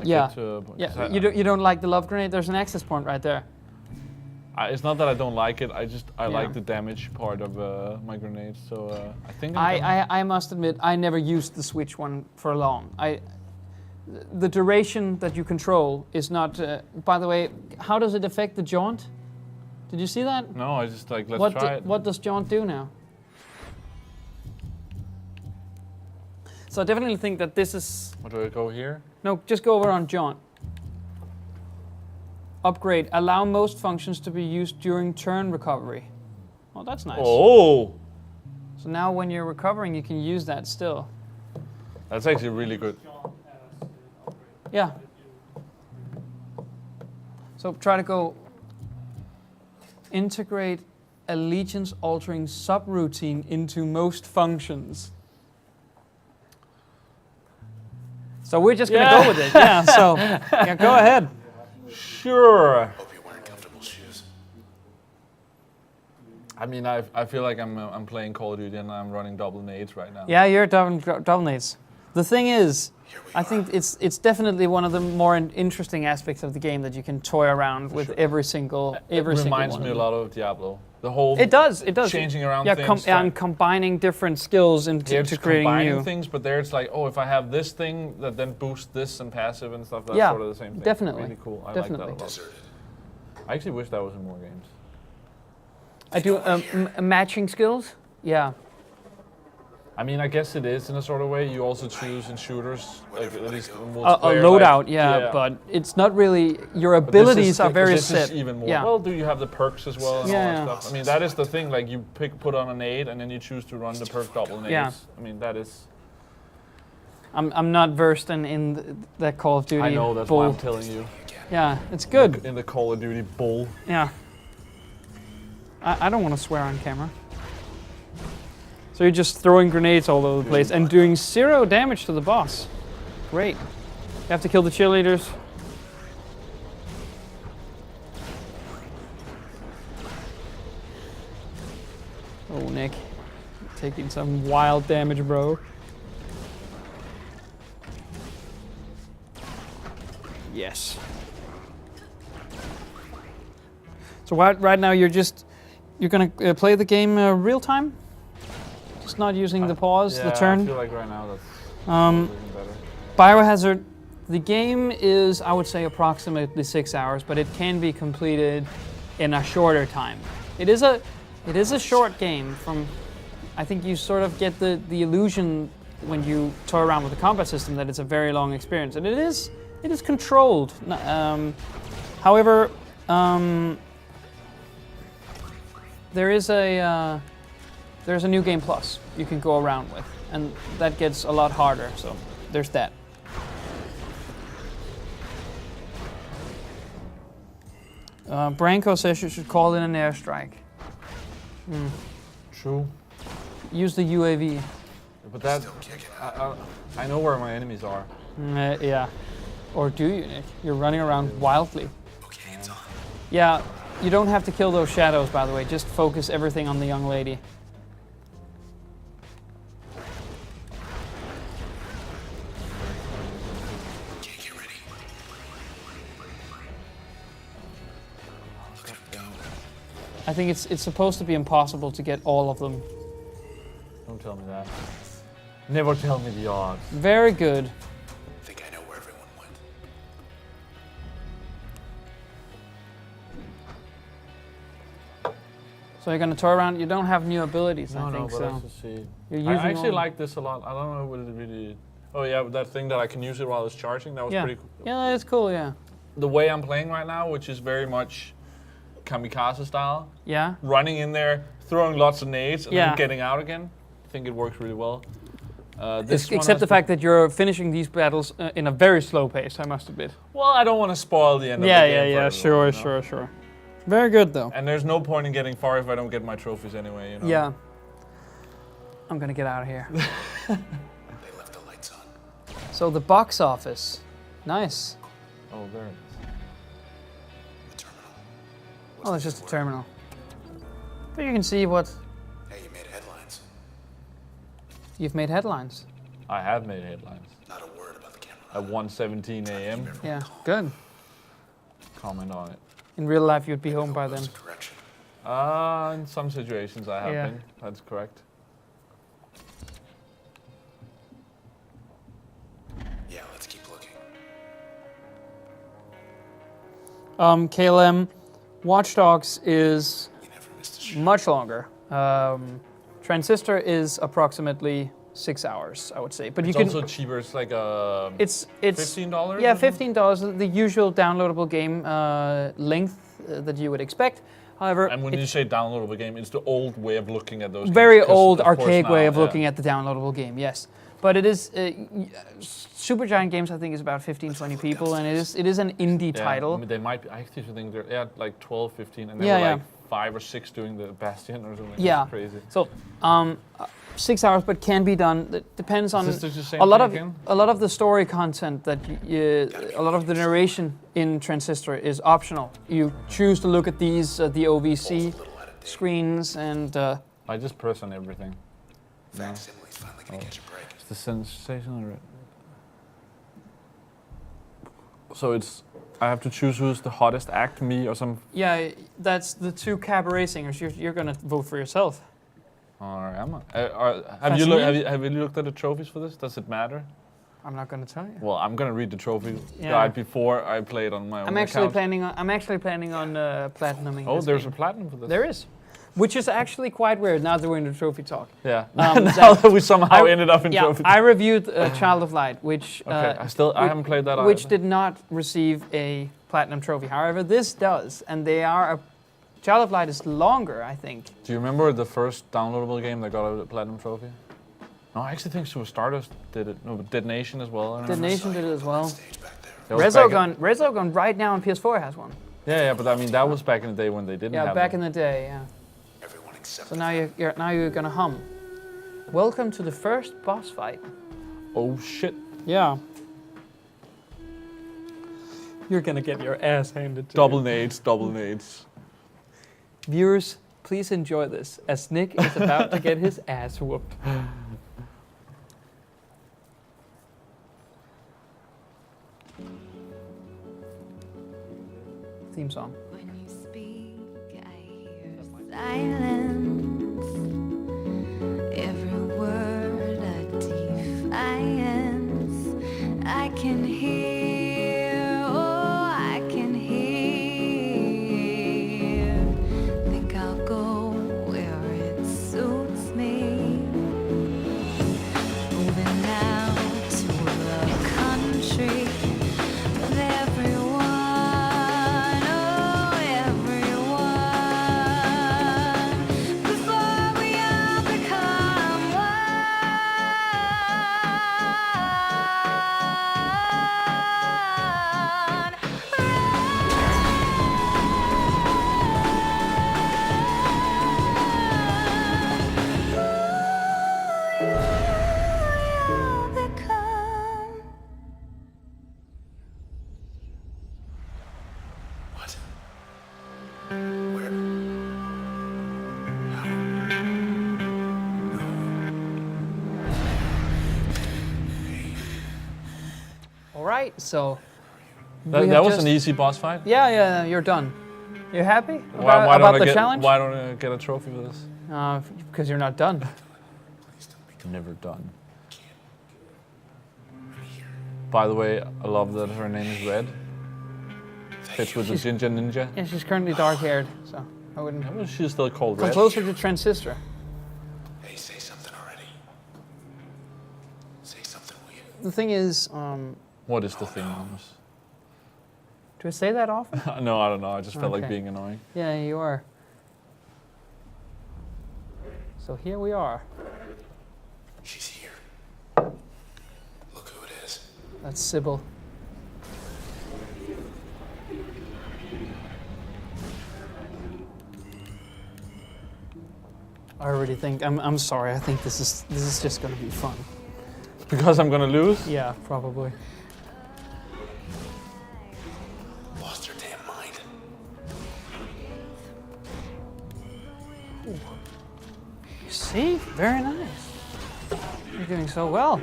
get to... Yeah, you don't like the love grenade? There's an access point right there. It's not that I don't like it. I Yeah. like the damage part of my grenades. So I think I must admit, I never used the switch one for long. The duration that you control is not... by the way, how does it affect the jaunt? Did you see that? No, I just like, let's try it. What does jaunt do now? So I definitely think that this is... What do I go here? No, just go over on jaunt. Upgrade. Allow most functions to be used during turn recovery. Oh, that's nice. Oh! So now when you're recovering, you can use that still. That's actually really good. Yeah. So try to go integrate allegiance altering subroutine into most functions. So we're just gonna go with it. Yeah, so yeah, go ahead. Sure. Hope you're wearing comfortable shoes. I mean, I feel like I'm playing Call of Duty and I'm running double nades right now. Yeah, you're double nades. The thing is, I think it's definitely one of the more interesting aspects of the game that you can toy around with every single It reminds me a lot of Diablo. The whole It does. changing around yeah, things. And combining different skills into It's creating combining new things, but there it's like, oh, if I have this thing that then boosts this and passive and stuff, that's Yeah, sort of the same thing. definitely. Really cool. I Definitely. like that a lot. Deserted. I actually wish that was in more games. I do matching skills. Yeah. I mean, I guess it is in a sort of way. You also choose in shooters, like at least in A multiplayer. loadout, like, yeah, but it's not really. Your But this abilities is are the- very this set. Is even more. Yeah. Well, do you have the perks as well and all Yeah. that stuff? I mean, that is the thing. Like you put on a nade and then you choose to run the perk double nades. Yeah. I mean, that is. I'm not versed in that Call of Duty. I know that's bull. why I'm telling you. Yeah, it's good. In the Call of Duty bull. Yeah. I don't want to swear on camera. So you're just throwing grenades all over the place and doing 0 damage to the boss. Great. You have to kill the cheerleaders. Oh, Nick. Taking some wild damage, bro. Yes. So right now you're gonna play the game real time? Just not using the pause, Yeah, the turn? I feel like right now that's better. Biohazard, the game is, I would say, approximately 6 hours, but it can be completed in a shorter time. It is a short game. I think you sort of get the illusion when you toy around with the combat system that it's a very long experience, and it is controlled. However, there's a new game plus you can go around with, and that gets a lot harder. So there's that. Branko says you should call in an airstrike. True. Use the UAV. But that, Still kicking. I know where my enemies are. Yeah. Or do you, Nick? You're running around wildly. Okay, it's on. Yeah, you don't have to kill those shadows, by the way. Just focus everything on the young lady. I think it's supposed to be impossible to get all of them. Don't tell me that. Never tell me the odds. Very good. I think I know where everyone went. So you're gonna tour around. You don't have new abilities, No, I think but so. let's just see. You're I using actually all- like this a lot. I don't know what it really. Oh yeah, that thing that I can use it while it's charging. That was Yeah. pretty cool. Yeah, it's cool. Yeah. The way I'm playing right now, which is very much kamikaze style, Yeah. running in there, throwing lots of nades, and Yeah. then getting out again. I think it works really well. This one Except has the fact that you're finishing these battles in a very slow pace, I must admit. Well, I don't want to spoil the end of the Yeah, game. yeah, for yeah. everyone, Sure, you know? sure, sure. Very good though. And there's no point in getting far if I don't get my trophies anyway, you know? Yeah. I'm gonna get out of here. They left the lights on. So the box office. Nice. Oh, there it is. The terminal. Oh, it's just a terminal. But you can see what Hey, you made headlines. you've made headlines. I have made headlines. Not a word about the camera. At 1:17 a.m. Yeah, good. Comment on it. In real life, you'd be home by then. Correction. In some situations I have Yeah. been. That's correct. Yeah, let's keep looking. KLM, Watch Dogs is You never missed a shot. much longer. Transistor is approximately 6 hours, I would say. But It's you can. also cheaper. It's like It's $15. yeah, or something? $15, the usual downloadable game length that you would expect. However, And when you it's say downloadable game, it's the old way of looking at those. very games, 'cause old, of course archaic way now, of looking at the downloadable game. Yes, but it is Supergiant Games. I think is about 15, 20 people, and it is an indie Yeah, title. I mean, they might be. I actually think they're like 12, 15, and they Yeah, were yeah. like 5 or 6 doing the Bastion or something. Yeah. It's crazy. So 6 hours, but can be done. It depends on Is this the same a lot thing of again? a lot of the story content that a lot of the narration in Transistor is optional. You choose to look at these the OVC screens and I just press on everything. Facsimile's finally gonna catch a break. It's the sensation of it. So it's. I have to choose who's the hottest act, me or some. yeah, that's the two cabaret singers. You're gonna vote for yourself. Or am I? Have you looked at the trophies for this? Does it matter? I'm not gonna tell you. Well, I'm gonna read the trophy Yeah. guide before I play it on my own I'm actually account. planning on platinuming. Oh, this there's game. a platinum for this. There is, which is actually quite weird. Now that we're in the trophy talk. Yeah. Um, now that we somehow ended up in Yeah, trophy. I reviewed Child of Light, which Okay, I haven't played that which either. did not receive a platinum trophy. However, this does, and they are. Child of Light is longer, I think. Do you remember the first downloadable game that got a platinum trophy? No, I actually think Super Stardust did it. No, but Dead Nation as well. I remember. Detonation did it as well. Stage back there. That was back in- Resogun right now on PS4 has one. Yeah, but I mean that was back in the day when they didn't Yeah, have back them. in the day. Yeah. Everyone except So now you're gonna hum. Welcome to the first boss fight. Oh shit. Yeah. You're gonna get your ass handed to Double nades, double nades. Viewers, please enjoy this as Nick is about to get his ass whooped. Theme song. When you speak, I hear silence. Every word a defiance. I can hear, oh, I can hear. Think I'll go where it suits me. Moving now to a country with everyone, oh everyone, before we all become one. We'll become. What? Where? How? All right, so That was an easy boss fight. Yeah, you're done. You happy Why about don't the I challenge? Why don't I get a trophy for this? Because you're not done. Never done. By the way, I love that her name is Red. Fits with the Ginger Ninja. Yeah, she's currently dark-haired, so I wouldn't. Well, she's still called Come Red. closer to Transistor. Hey, say something already. Say something, will you? The thing is, What is the thing, Magnus? do I say that often? No, I don't know. I just felt like Okay. being annoying. Yeah, you are. So here we are. She's here. Look who it is. That's Sybil. I already think I'm sorry. I think this is just gonna be fun. Because I'm gonna lose? Yeah, probably. Lost her damn mind. You see, very nice. You're doing so well.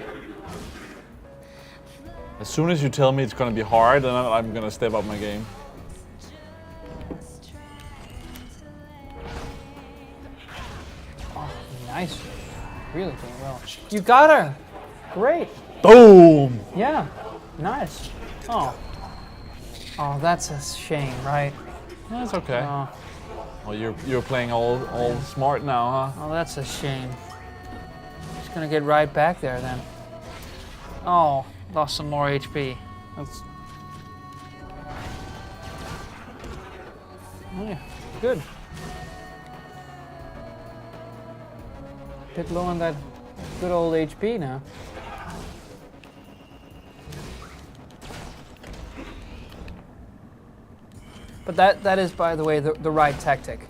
As soon as you tell me it's gonna be hard, then I'm gonna step up my game. Oh, nice. Really doing well. You got her. Great. Boom! Yeah. Nice. Oh. Oh, that's a shame, right? That's okay. Oh, Well, you're playing all smart now, huh? oh, that's a shame. Just gonna get right back there then. Oh, lost some more HP. That's. Oh, yeah, good. Bit low on that good old HP now. But that is, by the way, the right tactic.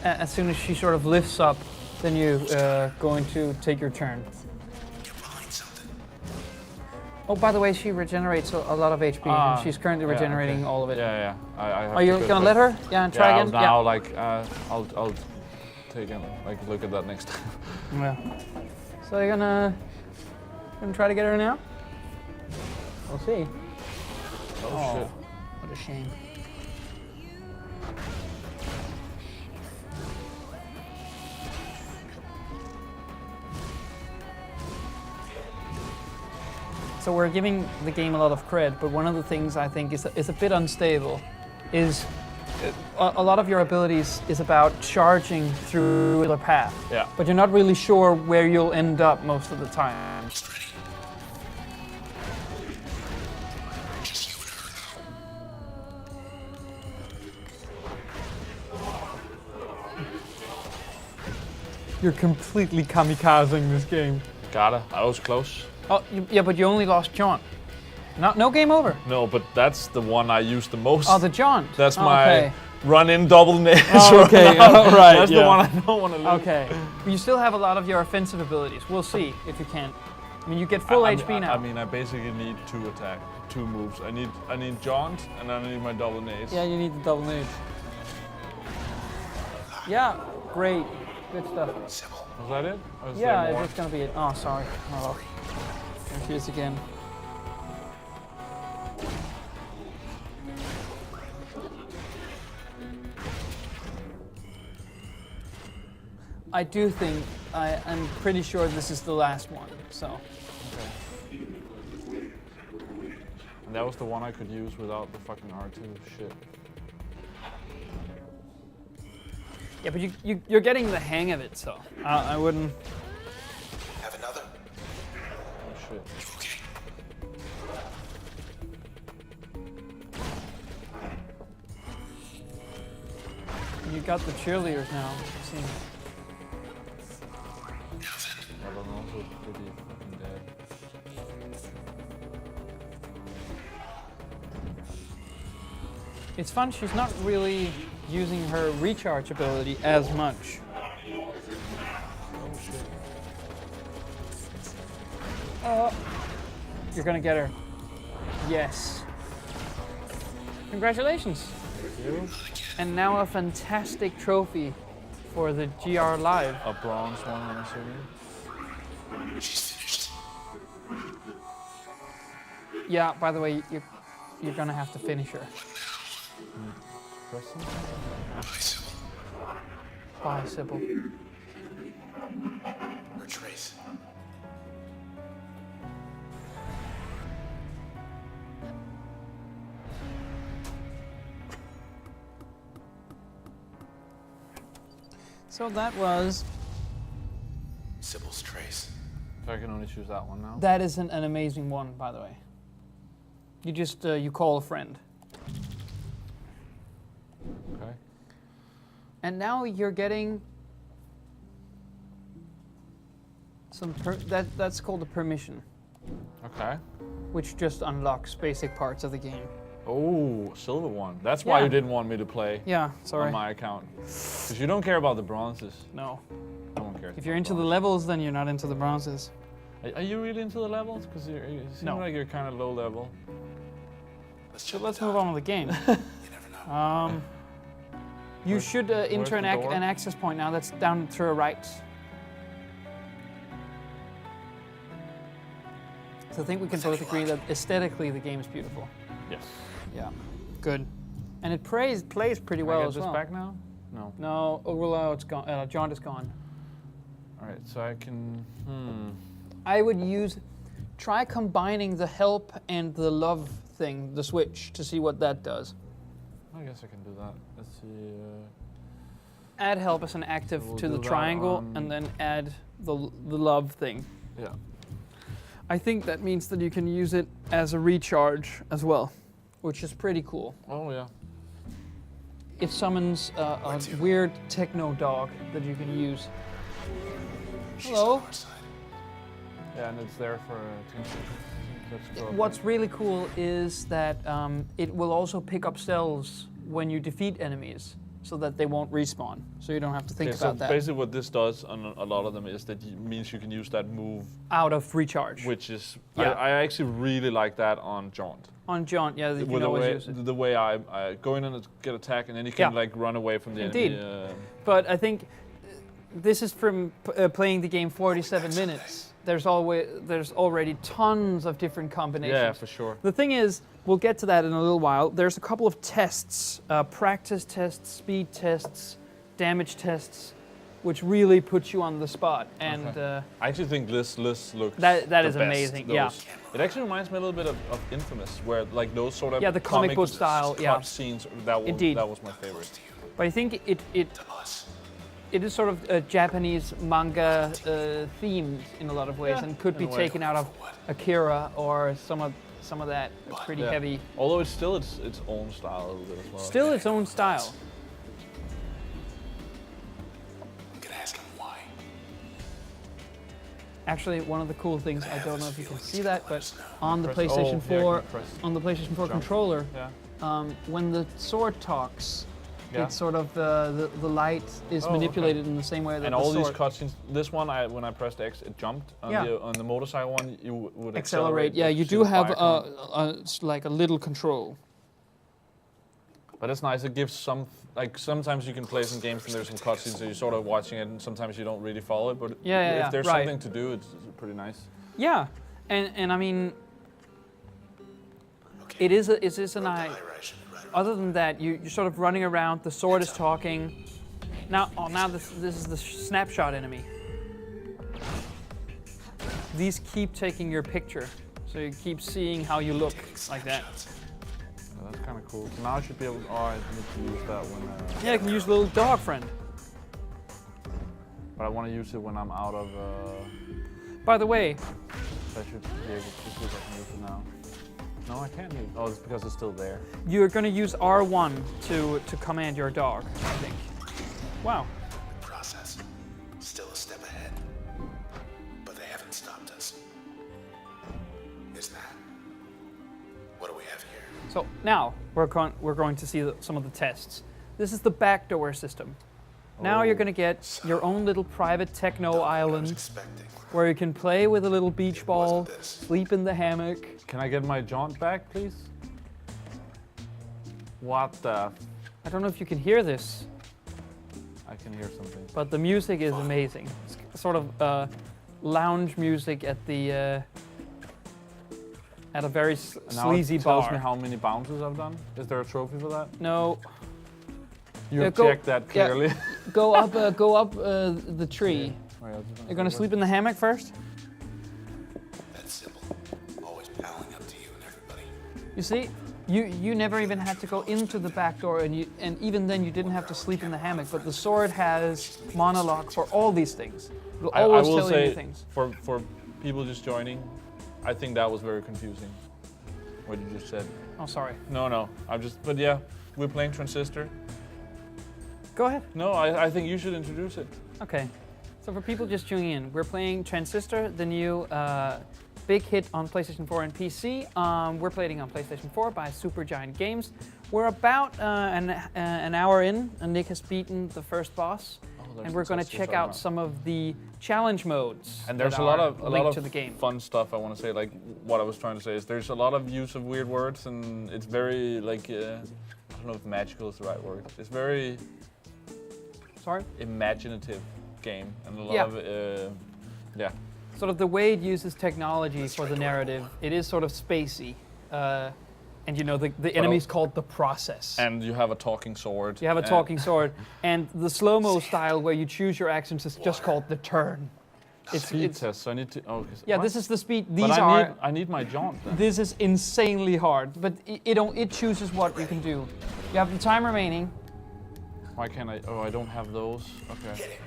As soon as she sort of lifts up, then you going to take your turn. You're behind something. Oh, by the way, she regenerates a lot of HP. And she's currently Yeah, regenerating okay. all of it. Yeah. I have Are you to gonna let her? Yeah, and try again. Now, like, I'll take a look at that next time. Yeah. So you're gonna try to get her now? We'll see. Oh shit. What a shame. So we're giving the game a lot of credit, but one of the things I think is a bit unstable is a lot of your abilities is about charging through the path. Yeah. But you're not really sure where you'll end up most of the time. Just ready. Just you and her now. You're completely kamikazing this game. Got it. I was close. Oh, yeah, but you only lost John. No game over. No, but that's the one I use the most. Oh, the John. That's Oh, my okay. run-in double nails. Oh, okay. All right. That's yeah. the one I don't want to lose. Okay. But you still have a lot of your offensive abilities. We'll see if you can. I mean, you get full HP now. I mean, I basically need two moves. I need jaunt, and I need my double nades. Yeah, you need the double nade. Yeah, great. Good stuff. Sybil. Was that it? Or is Yeah, there more? it's gonna be it. Oh, sorry. Oh, there she is again. I do think, I'm pretty sure this is the last one, so. Okay. And that was the one I could use without the fucking R2 shit. Yeah, but you're getting the hang of it, so I wouldn't. Have another? Oh shit. You okay? You got the cheerleaders now. I've seen. I don't know who's pretty fucking dead. It's fun. She's not really using her recharge ability as much. Oh shit. You're gonna get her. Yes. Congratulations. You? And now a fantastic trophy for the GR Live. A bronze one, I'm assuming. She's finished. Yeah, by the way, you're gonna have to finish her. Press something. Bye, Sybil. Or Trace. So that was... Sybil's Trace. So I can only choose that one now? That is an amazing one, by the way. You just, you call a friend. Okay. And now you're getting some, that's called a permission, Okay. which just unlocks basic parts of the game. Oh, silver one. That's why Yeah. you didn't want me to play Yeah, sorry. on my account. Because you don't care about the bronzes. No. No one cares. If you're about into the bronze. levels, then you're not into the bronzes. Are you really into the levels? Because you seem No. like you're kind of low level. So let's move on with the game. You never know. You Where's- should where's enter the door? an access point now. That's down to the right. So I think we can both agree that aesthetically the game is beautiful. Yes. Yeah, good. And it plays pretty Can well I get as this well. back now? No. No, well, it's gone. John is gone. All right, so I can. I would try combining the help and the love thing, the switch, to see what that does. I guess I can do that. Let's see. Add help as an active We'll to the do that triangle, on- and then add the love thing. Yeah. I think that means that you can use it as a recharge as well, which is pretty cool. Oh yeah. It summons a weird techno dog that you can use. She's Hello. on our side. Yeah, and it's there for attention. Let's go. What's really cool is that it will also pick up cells when you defeat enemies, so that they won't respawn. So you don't have to think so about that. basically, what this does on a lot of them is that it means you can use that move, Out of recharge. which is Yeah. I actually really like that on Jaunt. On Jaunt, yeah, you With can the always way, use it. the way I go in and get attack, and then you can Yeah. like run away from the Indeed. enemy. But I think this is from playing the game 47 minutes. There's already tons of different combinations. Yeah, for sure. The thing is, we'll get to that in a little while. There's a couple of tests, practice tests, speed tests, damage tests, which really put you on the spot. And Okay. I actually think this looks That the is best. amazing, yeah. It actually reminds me a little bit of Infamous, where like those sort of Yeah, the comic book style, yeah. scenes. That was Indeed. that was my favorite. but I think it To us. it is sort of a Japanese manga themed in a lot of ways, Yeah, and could in be a way. taken out of Akira or some of that pretty Yeah. heavy. Although it's still its own style a little bit as well. Still its own style. I'm gonna ask him why. Actually, one of the cool things, I don't know if you can see that, but on the Press- PlayStation oh, yeah, 4, press on the PlayStation 4 jump. controller, Yeah. when the sword talks, Yeah. it's sort of the light is Oh, manipulated in the same way that And the all these sword cutscenes. This one, when I pressed X, it jumped. On the motorcycle one, you would accelerate. Yeah, if you see do the have fire coming. like a little control. But it's nice. It gives sometimes you can play some games and there's some cutscenes, so you're sort of watching it, and sometimes you don't really follow it. But Yeah, if there's right. something to do, it's pretty nice. Yeah, and I mean, Okay. it is a Wrote the nice. high ration right around. Other than that, you're sort of running around. The sword is talking. Now this is the snapshot enemy. These keep taking your picture, so you keep seeing how you look like that. So that's kind of cool. So now I should be able. Oh, I need to use that when. Yeah, you can use little dog friend. But I want to use it when I'm out of. By the way, I should be able to see if I can use it now. No, I can't use it. Oh, it's because it's still there. you're going to use R1 to command your dog, I think. Wow. Process. Still a step ahead. But they haven't stopped us. Is that? What do we have here? So now we're going to see some of the tests. This is the backdoor system. Now you're going to get your own little private techno I was island expecting. where you can play with a little beach ball, wasn't this. sleep in the hammock. Can I get my jaunt back, please? What the? I don't know if you can hear this, I can hear something. but the music is amazing. It's sort of lounge music at the at a very And now sleazy it tells bar. me how many bounces I've done. Is there a trophy for that? No, You have checked that clearly. Go up the tree. You're gonna sleep in the hammock first? That's simple. Always palling up to you and everybody. You see, you never even had to go into the back door, and even then you didn't have to sleep in the hammock. But the sword has monologue for all these things. It'll always tell you new things. For people just joining, I think that was very confusing. What you just said. Oh, sorry. No. But yeah, we're playing Transistor. Go ahead. No, I think you should introduce it. Okay. So for people just tuning in, we're playing Transistor, the new big hit on PlayStation 4 and PC. We're playing on PlayStation 4 by Supergiant Games. We're about an hour in, and Nick has beaten the first boss. And we're going to check out some of the challenge modes. And there's a lot of to the game. fun stuff. I want to say, like what I was trying to say is there's a lot of use of weird words, and it's very like I don't know if magical is the right word. It's very imaginative game, and a lot of Sort of the way it uses technology for the narrative, it is sort of spacey. And you know, the enemy's called the process. And you have a talking sword. You have a talking sword. And the slow-mo style where you choose your actions is just called the turn. Speed test, so I need to... Oh, yeah, this is the speed. I need my jaunt then. This is insanely hard, but it chooses what you can do. You have the time remaining. Why can't I... Oh, I don't have those. Okay.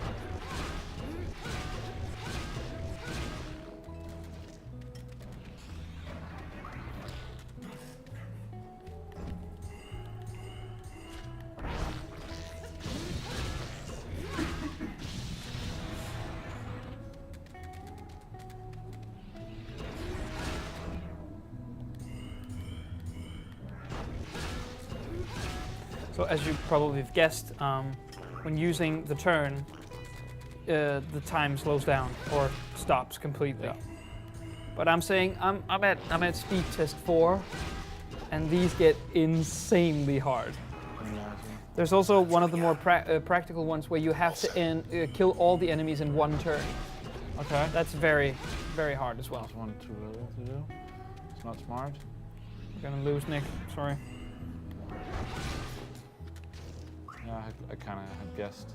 So as you probably have guessed, when using the turn, the time slows down or stops completely. Yeah. But I'm saying I'm at speed test 4, and these get insanely hard. There's also one of the more practical ones where you have to kill all the enemies in one turn. Okay. That's very, very hard as well. That's one too little to do. It's not smart. We're gonna lose Nick. Sorry. Yeah, I kind of had guessed.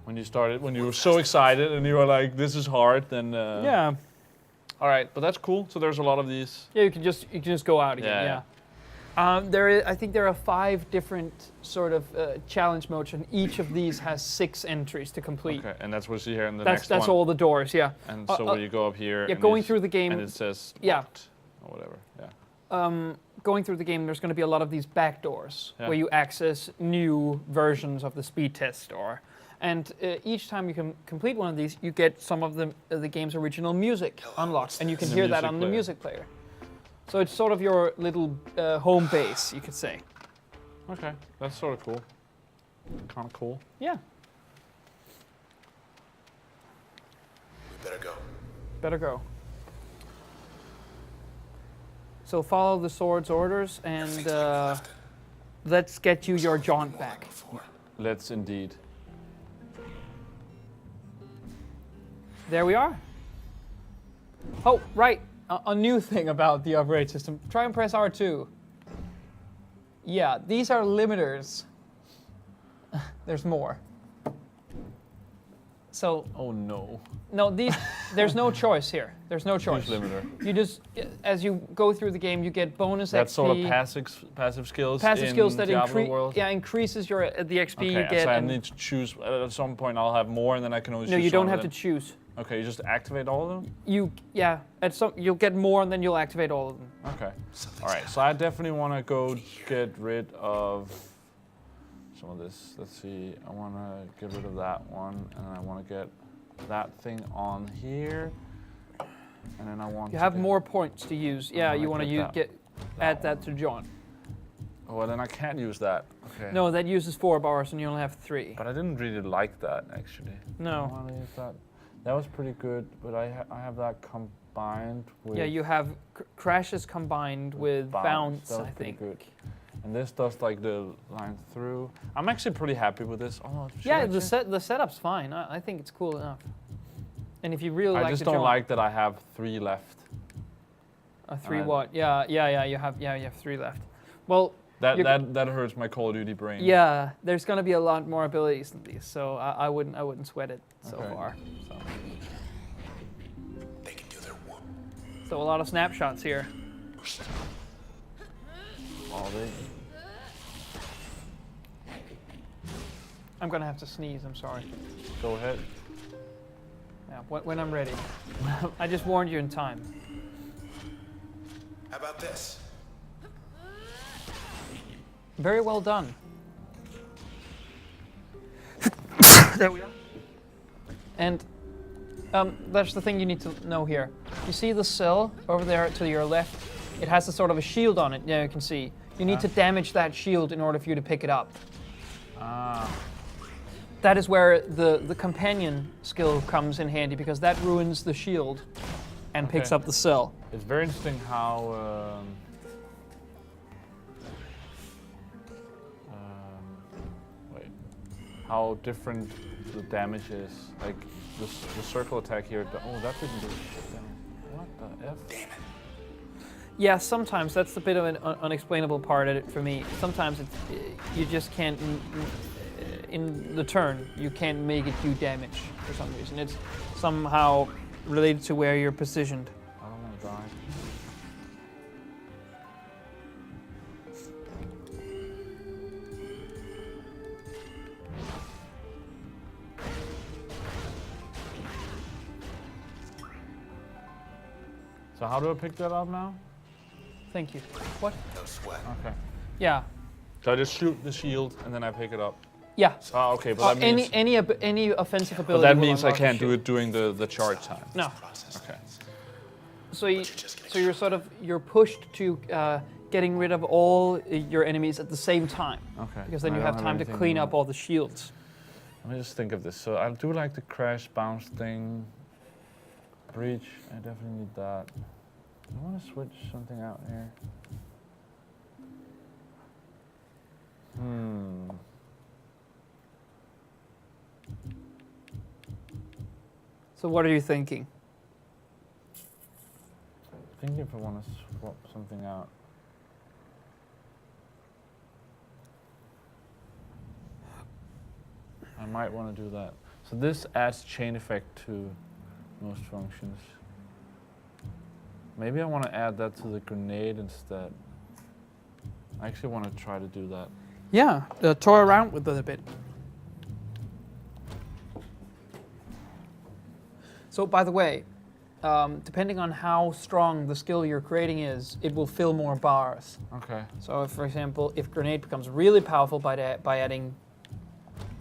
When you started, when you were so excited and you were like, "This is hard," then yeah. All right, but that's cool. So there's a lot of these. Yeah, you can just go out again. Yeah. I think there are 5 different sort of challenge modes, and each of these has 6 entries to complete. Okay, and that's what you see here in the next one. That's all the doors. Yeah. And so when you go up here, yeah, going through the game, and it says locked, or whatever. Yeah. Going through the game, there's going to be a lot of these back doors where you access new versions of the speed test door. And each time you can complete one of these, you get some of the game's original music unlocked, and you can hear that on the music player. So it's sort of your little home base, you could say. Okay, that's sort of cool. Kind of cool. Yeah. We better go. Better go. So follow the sword's orders, and let's get you your jaunt back. Let's indeed. There we are. Oh, right. A new thing about the upgrade system. Try and press R2. Yeah, these are limiters. There's more. So. Oh no. No, there's no choice here. There's no choice. Huge limiter. You just, as you go through the game, you get bonus XP. That's sort of passive skills. Passive skills that increases your the XP you okay, get. So I need to choose. At some point, I'll have more, and then I can always. No, choose you don't some have of to them. choose. Okay, you just activate all of them. You'll get more, and then you'll activate all of them. Okay. All right. So I definitely want to go get rid of some of this. Let's see. I want to get rid of that one, and I want to get that thing on here, and then I want. You have more points to use. Yeah, you want to add that to John. Oh, well, then I can't use that. Okay. No, that uses 4 bars, and you only have 3. But I didn't really like that actually. No. I want to use that. That was pretty good, but I have that combined with. Yeah, you have crashes combined with bounce. I think. Good. And this does like the line through. I'm actually pretty happy with this. Oh, yeah, the setup's fine. I think it's cool enough. And if you really like I just don't like that I have 3 left. 3 what? Yeah. You have 3 left. Well. That hurts my Call of Duty brain. Yeah, there's going to be a lot more abilities than these, so I wouldn't sweat it so far. So. They can do their work. So a lot of snapshots here. All day. I'm gonna have to sneeze. I'm sorry. Go ahead. Yeah, when I'm ready. I just warned you in time. How about this? Very well done. There we are. And that's the thing you need to know here. You see the cell over there to your left? It has a sort of a shield on it. Yeah, you can see. You need to damage that shield in order for you to pick it up. That is where the companion skill comes in handy, because that ruins the shield and picks up the cell. It's very interesting how how different the damage is. Like the circle attack here. Oh, that didn't do shit. What the F? Damn it. Yeah, sometimes that's a bit of an unexplainable part of it for me. Sometimes you just can't, in the turn, you can't make it do damage for some reason. It's somehow related to where you're positioned. I don't want to die. So how do I pick that up now? Thank you. What? No sweat. Okay. Yeah. So I just shoot the shield and then I pick it up. Yeah. Oh, okay, but that means... Any offensive ability. But that will means I unlock the can't do shield. it during the charge time. No. Okay. So you're pushed to getting rid of all your enemies at the same time. Okay. Because then I you don't have time to anything clean more. up all the shields. Let me just think of this. So I do like the crash bounce thing. Breach, I definitely need that. I want to switch something out here. So what are you thinking? Thinking if I want to swap something out. I might want to do that. So this adds chain effect to most functions. Maybe I want to add that to the grenade instead. I actually want to try to do that. Yeah, toy around with it a bit. So by the way, depending on how strong the skill you're creating is, it will fill more bars. Okay. So if, for example, if grenade becomes really powerful by adding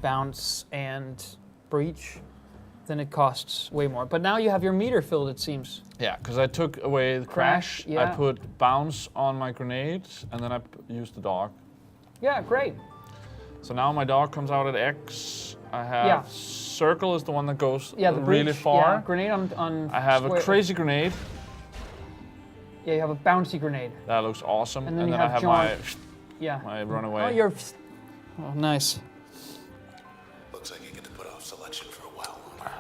bounce and breach, then it costs way more. But now you have your meter filled, it seems. Yeah, because I took away the crash. Yeah. I put bounce on my grenades, and then I used the dog. Yeah, great. So now my dog comes out at X. I have circle is the one that goes the really breach, far. Yeah, grenade on I have square. a crazy grenade. Yeah, you have a bouncy grenade. That looks awesome. And then you I have have Yeah. my runaway. Oh, you're... Oh, nice. Looks like you get to put off selection for a while longer.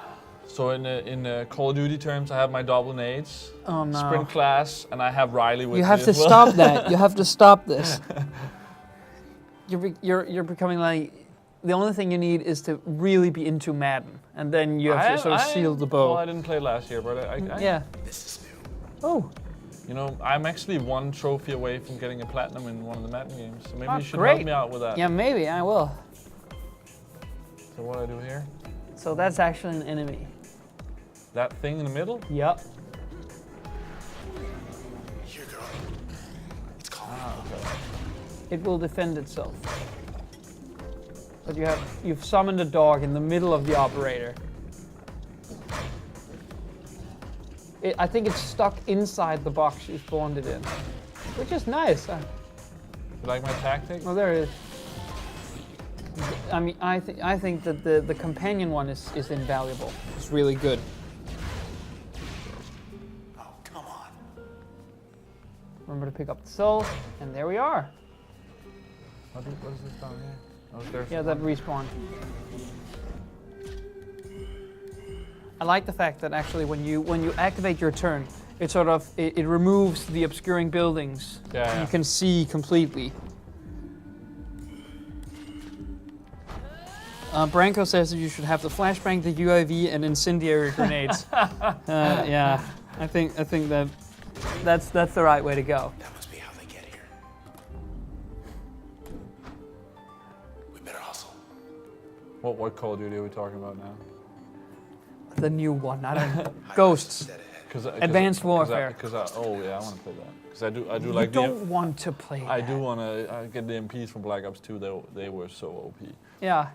So in Call of Duty terms, I have my double nades, Oh, no. sprint class, and I have Riley with You me have to as well. stop that. You have to stop this. You're becoming like... The only thing you need is to really be into Madden, and then you have to sort of seal the bow. Well, I didn't play last year, but I Yeah. This is new. Oh. You know, I'm actually one trophy away from getting a platinum in one of the Madden games, so maybe Oh, you should great. help me out with that. Yeah, maybe I will. So what do I do here? So that's actually an enemy. That thing in the middle? Yep. Here, girl. It's calling. Okay. It will defend itself. But you've summoned a dog in the middle of the operator. I think it's stuck inside the box you spawned it in, which is nice. You like my tactic? Oh, there it is. I mean, I think that the companion one is invaluable. It's really good. Oh, come on. Remember to pick up the soul, and there we are. What is this down here? Oh, there's Yeah, that respawn. I like the fact that actually when you activate your turn, it removes the obscuring buildings. Yeah. You can see completely. Branko says that you should have the flashbang, the UAV, and incendiary grenades. Yeah, I think that's the right way to go. That must be how they get here. We better hustle. What Call of Duty are we talking about now? The new one, I don't know. Ghosts. Advanced Warfare. Oh yeah, I want to play that. Because I do You like don't want to play I that. do want to get the MPs from Black Ops 2. They were so OP. Yeah.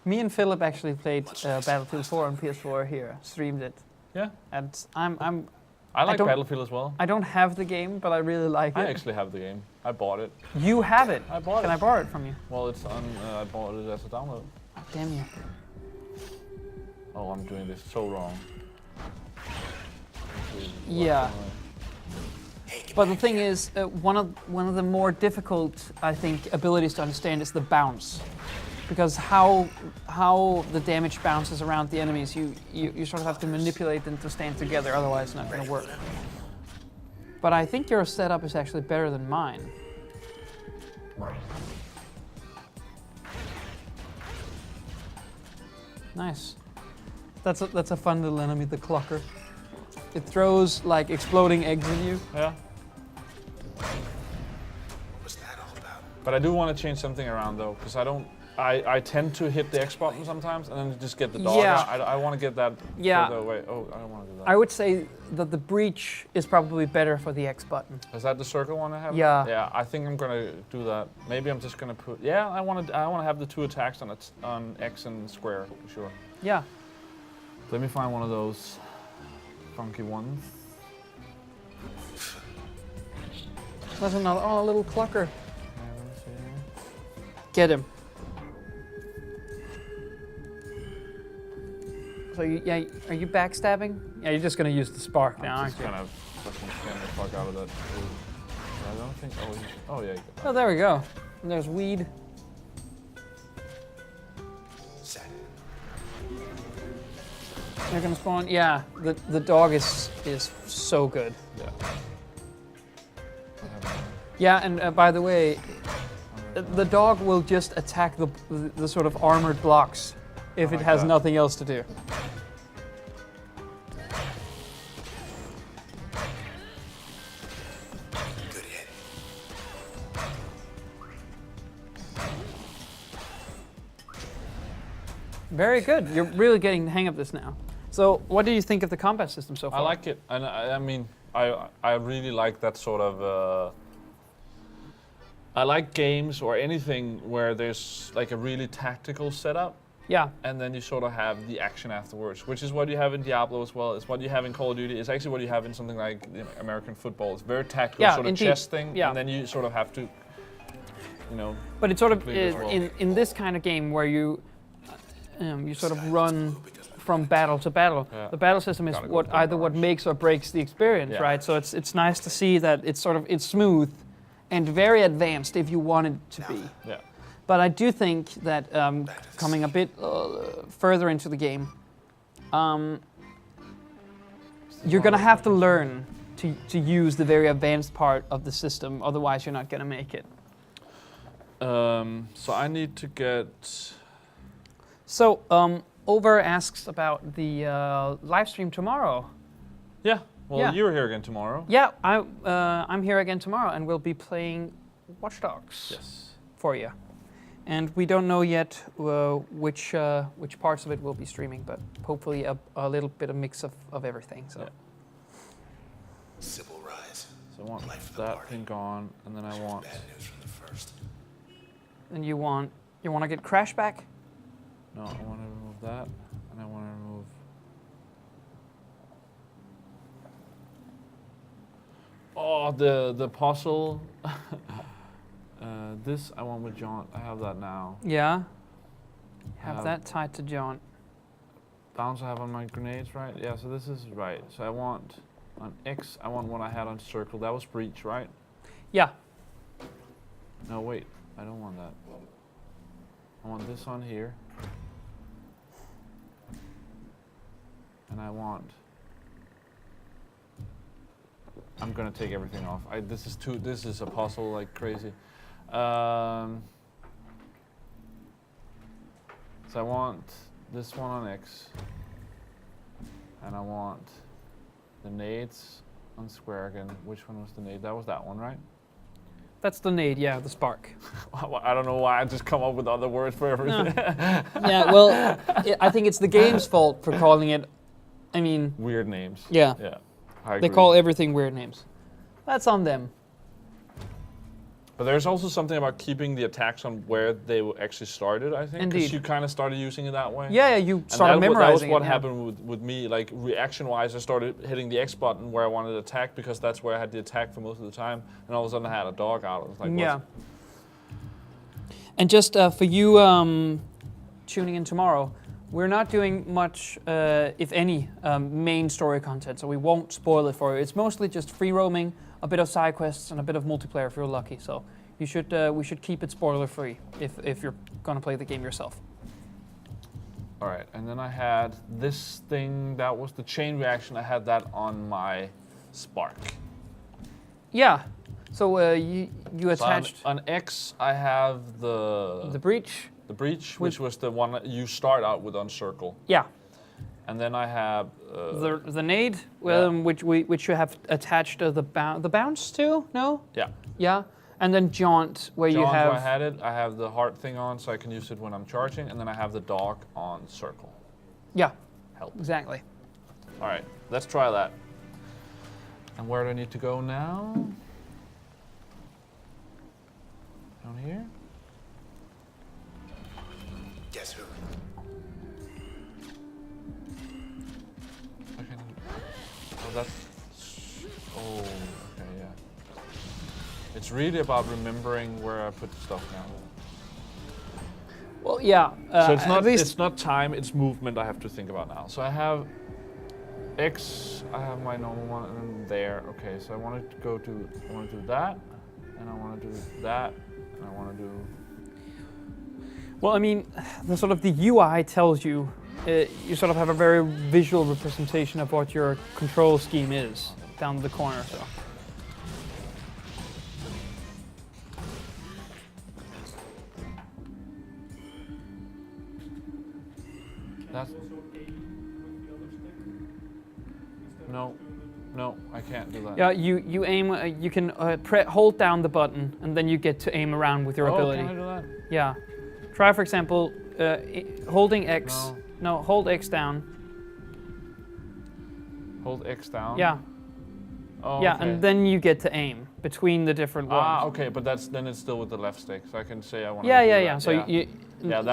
Me and Philip actually played Battlefield 4 on PS4 here, streamed it. Yeah. And I like don't- Battlefield as well. I don't have the game, but I really like I it. actually have the game. I bought it. You have it. I bought Can it. I borrow it from you? Well, it's on. I bought it as a download. Oh, damn you. Oh, I'm doing this so wrong. Yeah. But the thing is, one of the more difficult, I think, abilities to understand is the bounce, because how the damage bounces around the enemies, you sort of have to manipulate them to stand together, otherwise it's not going to work. But I think your setup is actually better than mine. Nice. That's a fun little enemy, the clocker. It throws like exploding eggs at you. Yeah. What's that all about? But I do want to change something around though, because I tend to hit the X button sometimes and then just get the dog. Yeah. I want to get that Yeah. further away. Oh, I don't want to do that. I would say that the breach is probably better for the X button. Is that the circle one I have? Yeah. Yeah, I think I'm gonna do that. Maybe I'm just gonna put. Yeah, I want to have the two attacks on X and square for sure. Yeah. Let me find one of those funky ones. There's another. Oh, a little clucker. Yeah, let me see. Get him. So are you backstabbing? Yeah, you're just gonna use the spark now, I'm aren't just you? kind of fucking scan the fuck out of that. I don't think. Oh yeah. You got Oh, there we go. And there's weed. Set. They're gonna spawn. Yeah, the dog is so good. Yeah. Yeah, and by the way, the dog will just attack the sort of armored blocks if it like has that. nothing else to do. Good hit. Very good. You're really getting the hang of this now. So, what do you think of the combat system so far? I like it, and I mean, I really like that sort of. I like games or anything where there's like a really tactical setup, Yeah. and then you sort of have the action afterwards, which is what you have in Diablo as well. It's what you have in Call of Duty. It's actually what you have in something like American football. It's very tactical, Yeah, sort of indeed. chess thing, Yeah. and then you sort of have to, But it's sort of Complete as well. in this kind of game where you sort of run from battle to battle. Yeah. The battle system is Gotta go what for the either what bars. makes or breaks the experience, Yeah. right? So it's nice to see that it's smooth and very advanced if you want it to be. yeah. But I do think that coming a bit further into the game, you're gonna have to learn to use the very advanced part of the system. Otherwise, you're not gonna make it. So I need to get. So, Over asks about the live stream tomorrow. Yeah. Well, Yeah. you're here again tomorrow. Yeah, I'm here again tomorrow, and we'll be playing Watch Dogs Yes. for you. And we don't know yet which parts of it we'll be streaming, but hopefully a little bit of mix of everything. So. Yeah. Civil rise. So I want Life of the that party. thing gone, and then I want. Bad news from the first. And you want to get Crash back? No, I want to remove that, and I want to remove. Oh, the puzzle. This I want with John. I have that now. Yeah. Have Have- that tied to John. Bounce I have on my grenades, right? Yeah, so this is right. So I want on X, I want what I had on circle. That was breach, right? Yeah. No, wait. I don't want that. I want this on here. And I want... I'm gonna take everything off. This is a puzzle like crazy. So I want this one on X, and I want the nades on square again. Which one was the nade? That was that one, right? That's the nade, yeah, the spark. I don't know why I just come up with other words for everything. No. Yeah, well, I think it's the game's fault for calling it, I mean... Weird names. Yeah. Yeah. They call everything weird names. That's on them. But there's also something about keeping the attacks on where they actually started, I think. Indeed. Because you kind of started using it that way. Yeah, you started memorizing That was what it, happened with me. Like, reaction-wise, I started hitting the X button where I wanted to attack because that's where I had the attack for most of the time. And all of a sudden I had a dog out. I was like, yeah. And just for you tuning in tomorrow, we're not doing much, if any, main story content, so we won't spoil it for you. It's mostly just free roaming, a bit of side quests, and a bit of multiplayer if you're lucky. So you should, we should keep it spoiler free if you're gonna play the game yourself. All right, and then I had this thing that was the chain reaction. I had that on my spark. Yeah. So you attached on X. I have the breach. The breach, which was the one that you start out with on circle. Yeah. And then I have the nade, which you have attached the bounce to. No. Yeah. Yeah. And then jaunt, where you have. Where I had it. I have the heart thing on, so I can use it when I'm charging, and then I have the dog on circle. Yeah. Help. Exactly. All right, let's try that. And where do I need to go now? Down here. Guess who? Okay. Oh, that's. Oh, okay, yeah. It's really about remembering where I put the stuff now. Well, yeah. So it's not time, it's movement I have to think about now. So I have X, I have my normal one, and then there. Okay, so I want to do that, and I want to do that, and I want to do. Well, I mean, the UI tells you, you sort of have a very visual representation of what your control scheme is down the corner. So. That's. No, I can't do that. Yeah, you aim. You can hold down the button, and then you get to aim around with your ability. Can I do that? Yeah. Try, for example, holding X. No, hold X down. Hold X down? Yeah. Oh, yeah, okay. and then you get to aim between the different ones. Ah, okay, but then it's still with the left stick, so I can say I want to do that. Yeah. So that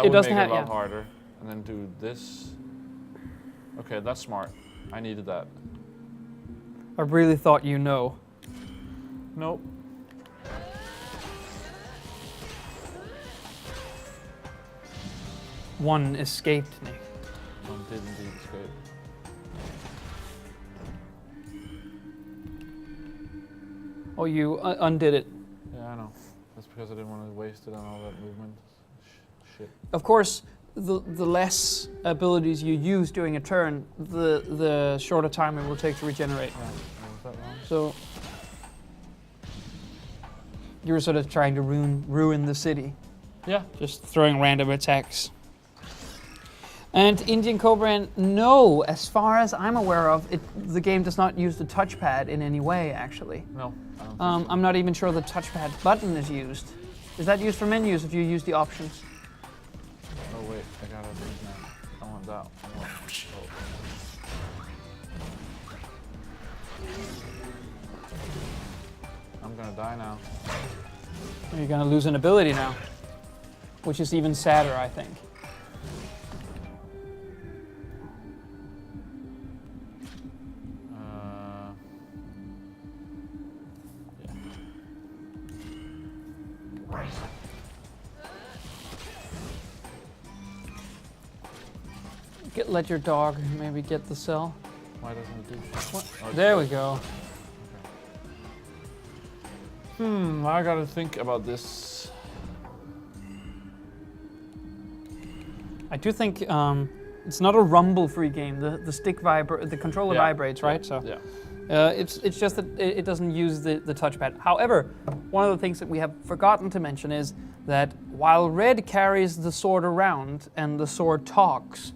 would make it a lot harder. And then do this. Okay, that's smart. I needed that. I really thought you know. Nope. One escaped, Nick. One did indeed escape. Oh, you undid it. Yeah, I know. That's because I didn't want to waste it on all that movement. Shit. Of course, the less abilities you use during a turn, the shorter time it will take to regenerate. Yeah, was that wrong? So you were sort of trying to ruin the city. Yeah. Just throwing random attacks. And Indian Cobra, no, as far as I'm aware of, the game does not use the touchpad in any way, actually. No, I don't think so. I'm not even sure the touchpad button is used. Is that used for menus if you use the options? Oh wait, I gotta do that. I want that. I'm gonna die now. You're gonna lose an ability now, which is even sadder, I think. Let your dog maybe get the cell. Why doesn't it do that? Oh, there we go. Okay. I gotta think about this. I do think it's not a rumble-free game. The stick the controller vibrates, right? So yeah. It's just that it doesn't use the touchpad. However, one of the things that we have forgotten to mention is that while red carries the sword around and the sword talks,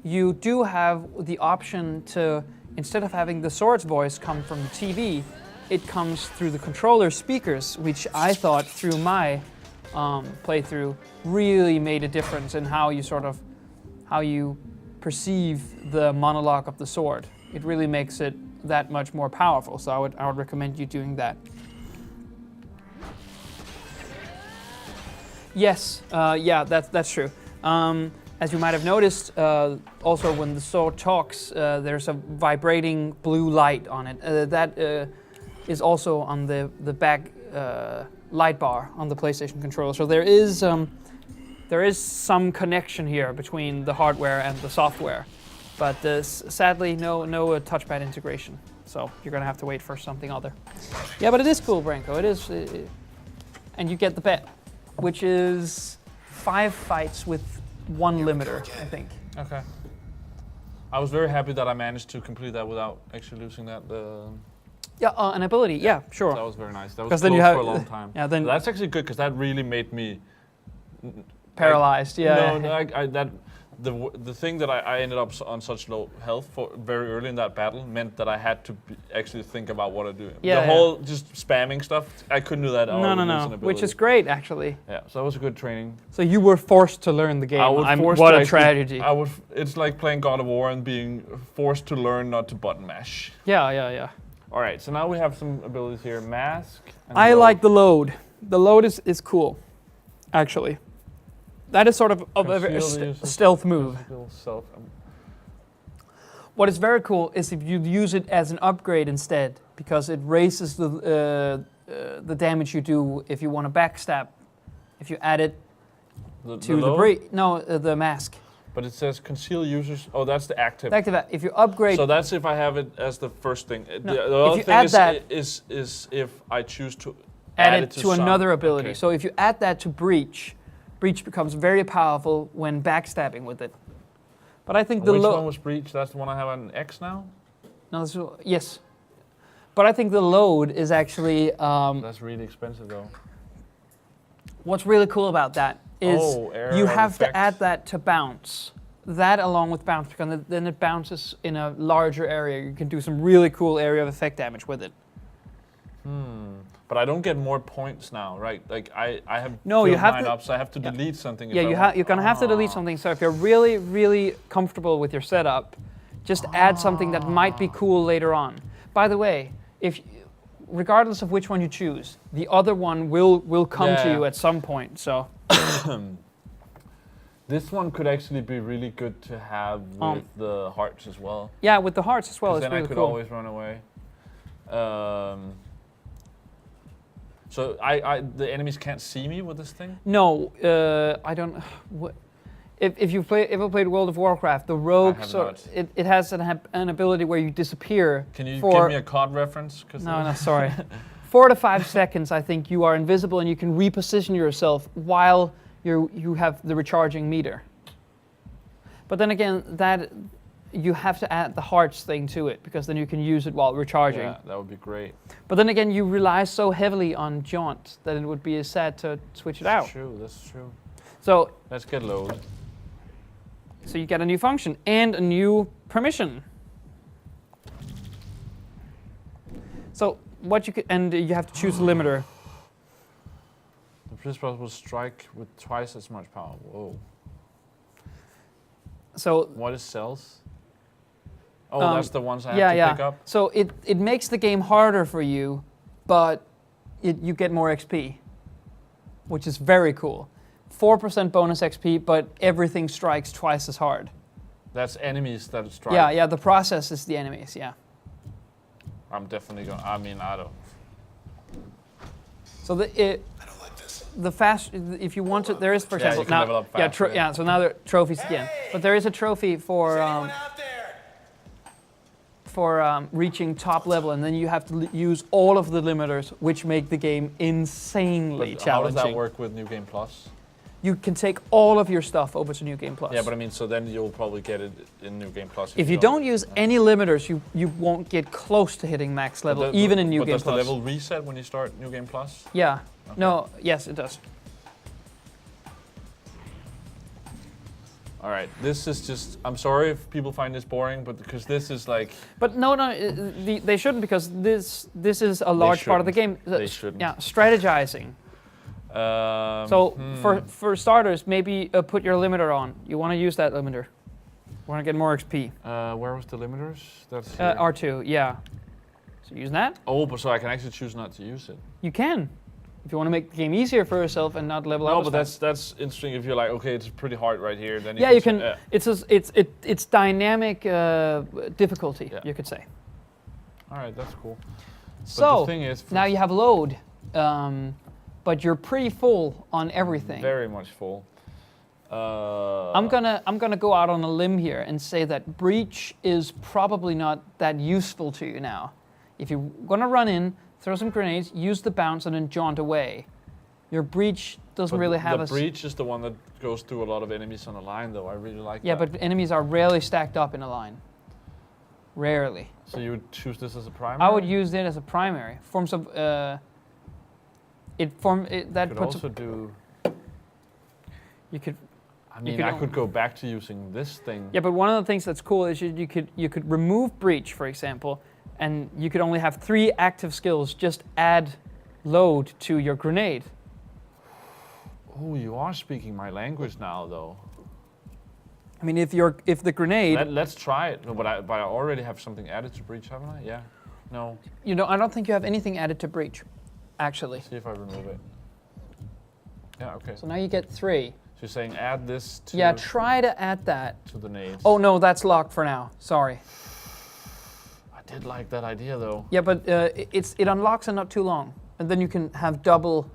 you do have the option to, instead of having the sword's voice come from the TV, it comes through the controller speakers, which I thought through my playthrough really made a difference in how you perceive the monologue of the sword. It really makes it that much more powerful, so I would recommend you doing that. Yes, yeah, that's true. As you might have noticed, also when the sword talks, there's a vibrating blue light on it. That is also on the back light bar on the PlayStation controller. So there is some connection here between the hardware and the software, but sadly no touchpad integration. So you're gonna have to wait for something other. Yeah, but it is cool, Branko. It is, and you get the bet, which is 5 fights with 1 limiter, I think. Okay. I was very happy that I managed to complete that without actually losing that. Yeah, an ability. Yeah, sure. That was very nice. That was Because close then you have for a long time. Yeah, then That's actually good because that really made me paralyzed. Yeah. No, the thing that I ended up on such low health for very early in that battle meant that I had to actually think about what I do. Yeah, the whole just spamming stuff, I couldn't do that. No. Which is great, actually. Yeah, so that was a good training. So you were forced to learn the game. What a tragedy. It's like playing God of War and being forced to learn not to button mash. Yeah. All right, so now we have some abilities here. Mask. And I load. like the load. The load is cool, actually. That is sort of a stealth move. What is very cool is if you use it as an upgrade instead, because it raises the damage you do if you want to backstab. If you add it to the mask. But it says conceal users. Oh, that's the active. If you upgrade. So that's if I have it as the first thing. No, the other if you add that, is if I choose to add it to another some. ability. Okay. So if you add that to breach becomes very powerful when backstabbing with it. But I think Which one was breach? That's the one I have on X now? No, yes. But I think the load is actually... that's really expensive though. What's really cool about that is you have effects. to add that to bounce. That along with bounce, because then it bounces in a larger area. You can do some really cool area of effect damage with it. But I don't get more points now, right? Like I have you have mine to, up, so I have to delete something. Yeah, you're gonna have to delete something. So if you're really, really comfortable with your setup, just add something that might be cool later on. By the way, regardless of which one you choose, the other one will come to you at some point. So this one could actually be really good to have with the hearts as well. Yeah, with the hearts as well. It's then really I could cool. always run away. So the enemies can't see me with this thing? No, I don't. If you ever played World of Warcraft, the rogue it has an ability where you disappear. Can you give me a COD reference? No, sorry. 4 to 5 seconds, I think you are invisible and you can reposition yourself while you have the recharging meter. But then again, that you have to add the hearts thing to it because then you can use it while recharging. Yeah, that would be great. But then again, you rely so heavily on jaunt that it would be sad to switch it out. That's true. So let's get load. So you get a new function and a new permission. So what you could, and you have to choose a limiter. The first possible strike with twice as much power. Whoa. So what is cells? Oh, that's the ones I have to pick up? So it makes the game harder for you, but you get more XP, which is very cool. 4% bonus XP, but everything strikes twice as hard. That's enemies that strike? Yeah, the process is the enemies, yeah. I'm definitely going, I don't. So I don't like this. The fast, if you want to, there is, for example, you can level up faster, so now there are trophies again. But there is a trophy for reaching top level, and then you have to use all of the limiters, which make the game insanely challenging. How does that work with New Game Plus? you can take all of your stuff over to New Game Plus. Yeah, but I mean, so then you'll probably get it in New Game Plus. If you don't use any limiters, you won't get close to hitting max level, even in New Game Plus. But does the level reset when you start New Game Plus? Yeah. Okay. No. Yes, it does. All right. This is just. I'm sorry if people find this boring, but because this is like. But no, they shouldn't, because this is a large part of the game. They shouldn't. Yeah, strategizing. For starters, maybe put your limiter on. You want to use that limiter. You want to get more XP. Where was the limiters? That's R2, yeah. So use that. Oh, but so I can actually choose not to use it. You can, if you want to make the game easier for yourself and not level up. No, but that's interesting. If you're like, okay, it's pretty hard right here, then you can. It's dynamic difficulty. Yeah. You could say. All right, that's cool. So but the thing is, now you have load. But you're pretty full on everything. Very much full. I'm gonna go out on a limb here and say that breach is probably not that useful to you now. If you're gonna run in, throw some grenades, use the bounce, and then jaunt away. Your breach doesn't really have a. The breach is the one that goes through a lot of enemies on a line, though. I really like that. Yeah, but enemies are rarely stacked up in a line. Rarely. So you would choose this as a primary? I would use it as a primary. Forms of. That could puts also do. You could. I mean, I could go back to using this thing. Yeah, but one of the things that's cool is you could remove breach, for example, and you could only have 3 active skills. Just add load to your grenade. Oh, you are speaking my language now, though. I mean, if the grenade. Let's try it. No, but I already have something added to breach, haven't I? Yeah. No. You know, I don't think you have anything added to breach. Actually. Let's see if I remove it. Yeah, okay. So now you get 3. So you're saying add this to... Yeah, try to add that. To the nades. Oh, no, that's locked for now. Sorry. I did like that idea, though. Yeah, but it unlocks in not too long. And then you can have double...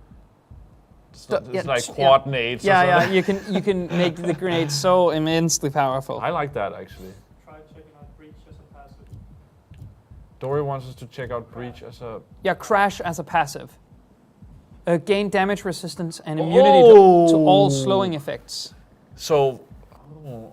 It's like quad nades. Yeah, you can make the grenade so immensely powerful. I like that, actually. Try checking out breach as a passive. Dory wants us to check out breach as a... Yeah, crash as a passive. Gain damage resistance and immunity to all slowing effects. So,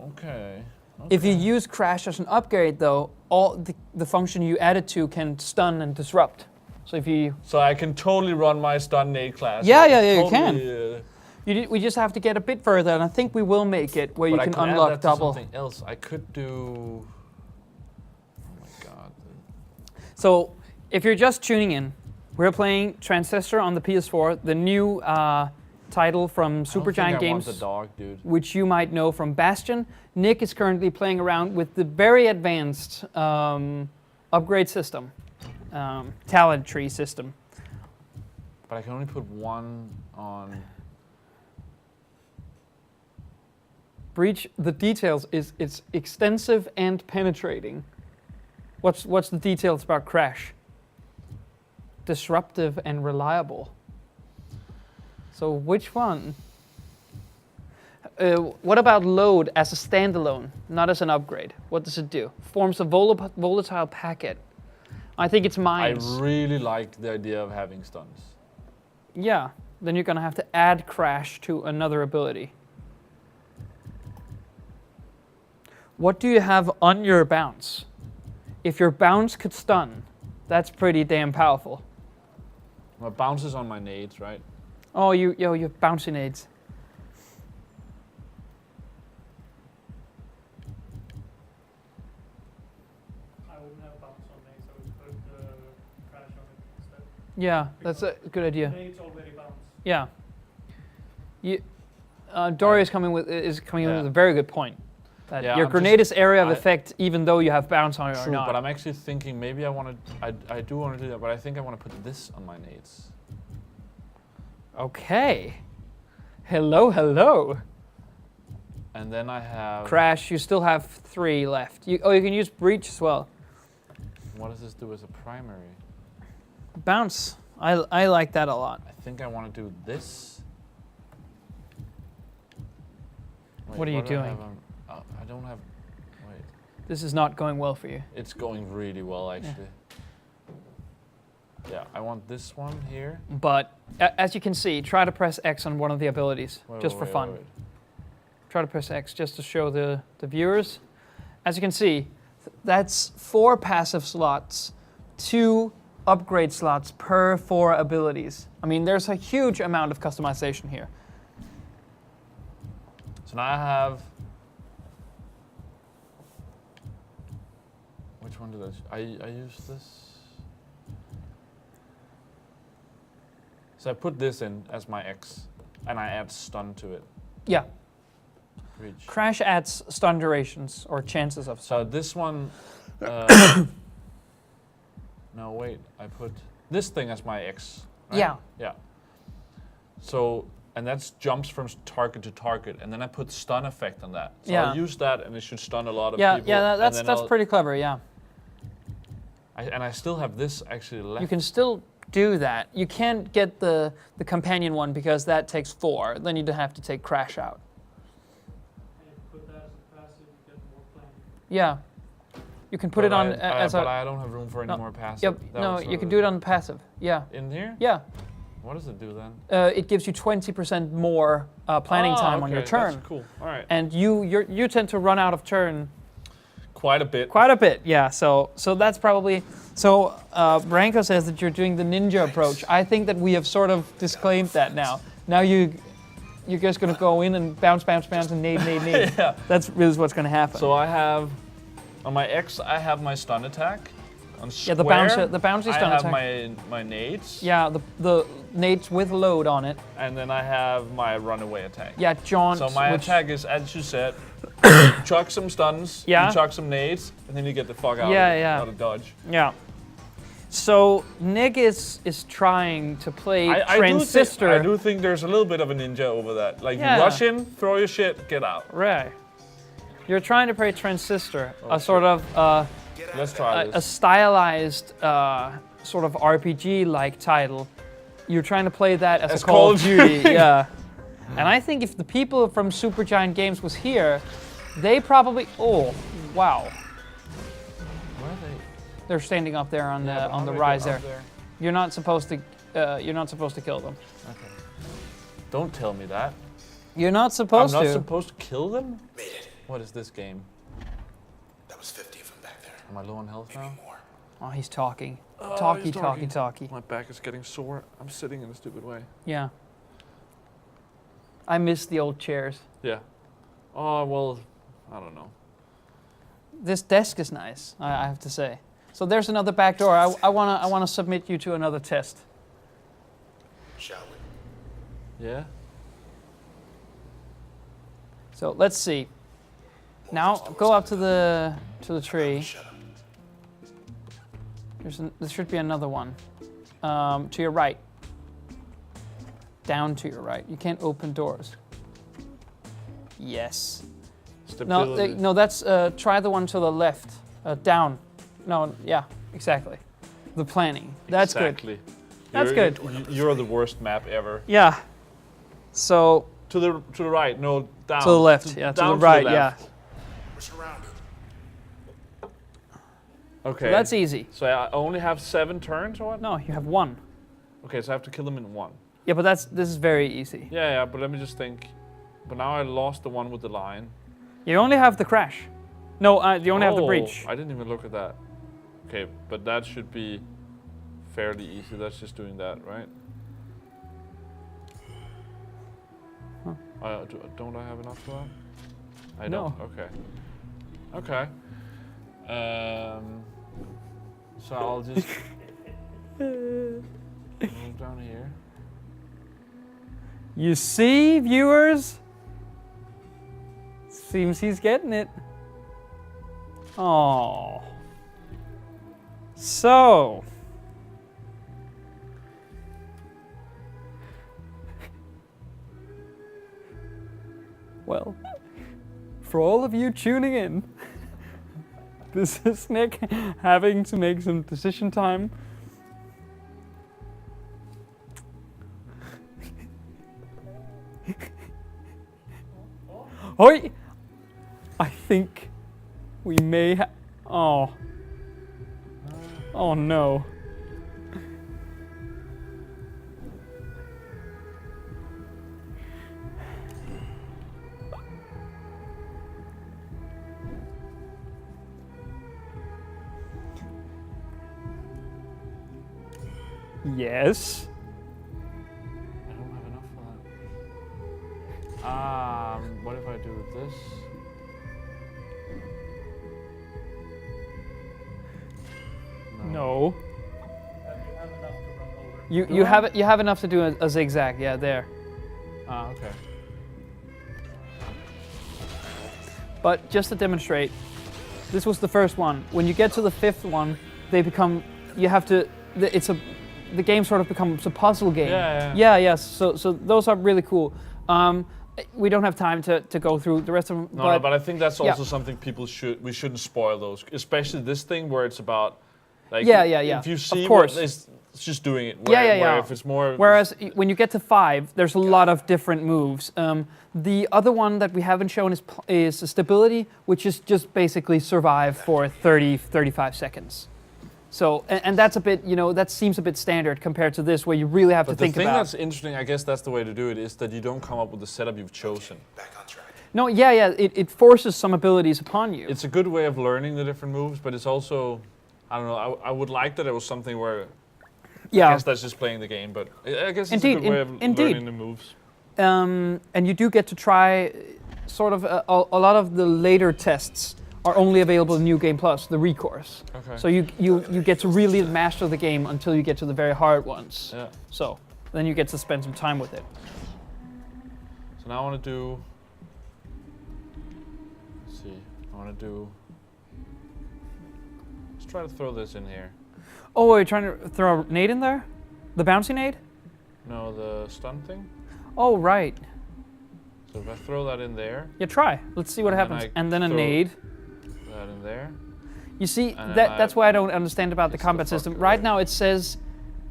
okay. If you use crash as an upgrade, though, all the function you added to can stun and disrupt. So if you... So I can totally run my stun nade class. Yeah, totally, you can. We just have to get a bit further, and I think we will make it where you can unlock add that double. To something else. I could do... Oh my god. So if you're just tuning in, we're playing Transistor on the PS4, the new title from Supergiant Games, the dog, dude. which you might know from Bastion. Nick is currently playing around with the very advanced upgrade system, talent tree system. But I can only put one on. Breach, the details is it's extensive and penetrating. What's the details about crash? Disruptive and reliable. So which one? What about load as a standalone, not as an upgrade? What does it do? Forms a volatile packet. I think it's mines. I really like the idea of having stuns. Yeah, then you're gonna have to add crash to another ability. What do you have on your bounce? If your bounce could stun, that's pretty damn powerful. My bounces on my nades, right? Oh, you have bouncy nades. I wouldn't have bounce on nades, I would put crash on it instead. Yeah, that's a good idea. Nades already bounce. Yeah. Dory is coming in with a very good point. That your grenade is area of effect, even though you have bounce on it or not. But I'm actually thinking maybe I want to. I do want to do that, but I think I want to put this on my nades. Okay. Hello, hello. And then I have Crash. You still have 3 left. You can use breach as well. What does this do as a primary? Bounce. I like that a lot. I think I want to do this. Wait, what are you do doing? I don't have. Wait. This is not going well for you. It's going really well, actually. Yeah, I want this one here. But as you can see, try to press X on one of the abilities, just for fun. Wait. Try to press X just to show the viewers. As you can see, that's 4 passive slots, 2 upgrade slots per 4 abilities. I mean, there's a huge amount of customization here. So now I have... Which one did I use this? So I put this in as my X, and I add stun to it. Yeah. Reach. Crash adds stun durations, or chances of stun. So this one... no, wait. I put this thing as my X. Right? Yeah. Yeah. So, and that's jumps from target to target, and then I put stun effect on that. So I'll use that, and it should stun a lot of people. Yeah, that's pretty clever, yeah. And I still have this actually left. You can still do that. You can't get the companion one because that takes 4. Then you'd have to take Crash out. And if you put that as a passive, you get more planning. Yeah. You can put it on as a... But I don't have room for any more passive. Yep, no, you can do it on passive, yeah. In here? Yeah. What does it do then? It gives you 20% more planning time on your turn. That's cool, all right. And you tend to run out of turn quite a bit. Quite a bit, yeah. So that's probably... So Branko says that you're doing the ninja approach. I think that we have sort of disclaimed that now. Now you're just going to go in and bounce, and nade. Yeah. That's really what's going to happen. So I have... On my X, I have my stun attack. On square, the bouncy stun attack. I have my nades. Yeah, the nades with load on it. And then I have my runaway attack. Yeah, jaunt. So my attack is, as you said, chuck some stuns, you chuck some nades, and then you get the fuck out of the dodge. Yeah. So Nick is trying to play Transistor. I do think there's a little bit of a ninja over that. Like you rush in, throw your shit, get out. Right. You're trying to play Transistor, a sort of let's try this. A stylized sort of RPG-like title. You're trying to play that as a Call of Duty, yeah. And I think if the people from Supergiant Games was here, they probably... Oh, wow. Where are they? They're standing up there on the rise there. You're not supposed to kill them. Okay. Don't tell me that. You're not supposed to. I'm not supposed to kill them? Made it. What is this game? That was 50 of them back there. Am I low on health now? More. Oh, he's talking. He's Talky. My back is getting sore. I'm sitting in a stupid way. Yeah. I miss the old chairs. Yeah. Oh, well, I don't know. This desk is nice, I have to say. So there's another back door. I wanna submit you to another test. Shall we? Yeah? So let's see. Now go up to the tree. Shut up. There should be another one. To your right. Down to your right. You can't open doors. Yes. No, that's try the one to the left. Down. No, yeah, exactly. The planning. That's good. That's good. You're the worst map ever. Yeah. So to the right, no, down. To the left, yeah. To the right, yeah. We're surrounded. Okay. So that's easy. So I only have 7 turns or what? No, you have 1. Okay, so I have to kill them in 1. Yeah, but this is very easy. Yeah, but let me just think. But now I lost the one with the line. You only have the crash. No, you only have the breach. I didn't even look at that. Okay, but that should be fairly easy. That's just doing that, right? Huh. Don't I have enough for that? I don't. Okay. Okay. So I'll just move down here. You see, viewers? Seems he's getting it. Oh. So. Well, for all of you tuning in, this is Nick having to make some decision time. Oi! I think we may oh no. Yes. I don't have enough for that. What if I do this? No. You have enough to run over. You have enough to do a zigzag. Yeah, there. Ah, okay. But just to demonstrate, this was the first one. When you get to the fifth one, they become. You have to. The game sort of becomes a puzzle game. Yeah. So those are really cool. We don't have time to go through the rest of them. No, but I think that's also something we shouldn't spoil those, especially this thing where it's about. Like, If you see what it's just doing it. Where if it's more. Whereas when you get to 5, there's a lot of different moves. The other one that we haven't shown is stability, which is just basically survive for 30-35 seconds. So, and that's a bit, that seems a bit standard compared to this, where you really have to think about. The thing that's interesting, I guess that's the way to do it, is that you don't come up with the setup you've chosen. Back on track. No, it forces some abilities upon you. It's a good way of learning the different moves, but it's also, I don't know, I would like that it was something where, I guess that's just playing the game, but I guess it's a good way of learning the moves. And you do get to try sort of a lot of the later tests are only available in New Game Plus, the recourse. Okay. So you get to really master the game until you get to the very hard ones. Yeah. So then you get to spend some time with it. So now I want to do, let's see, let's try to throw this in here. Oh, are you trying to throw a nade in there? The bouncy nade? No, the stun thing. Oh, right. So if I throw that in there. Yeah, try. Let's see what happens. And then a nade. That in there. You see, that's why I don't understand about the combat system. Right now it says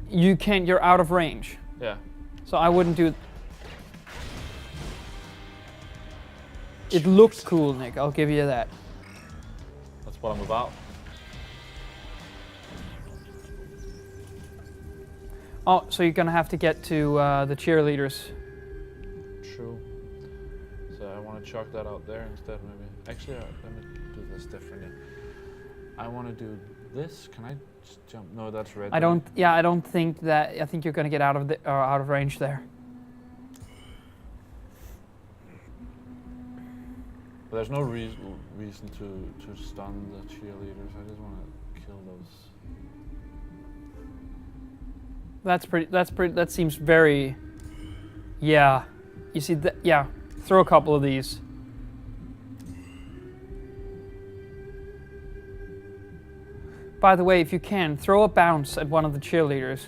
you're out of range. Yeah. So I wouldn't do. It looked cool, Nick. I'll give you that. That's what I'm about. Oh, so you're gonna have to get to the cheerleaders. True. So I want to chuck that out there instead, maybe. Actually, let me do this differently. I want to do this. Can I just jump? No, that's red. I don't think that. I think you're gonna get out of range there. But there's no reason to stun the cheerleaders. I just want to kill those. That seems very. Yeah. You see that? Yeah. Throw a couple of these. By the way, if you can, throw a bounce at one of the cheerleaders.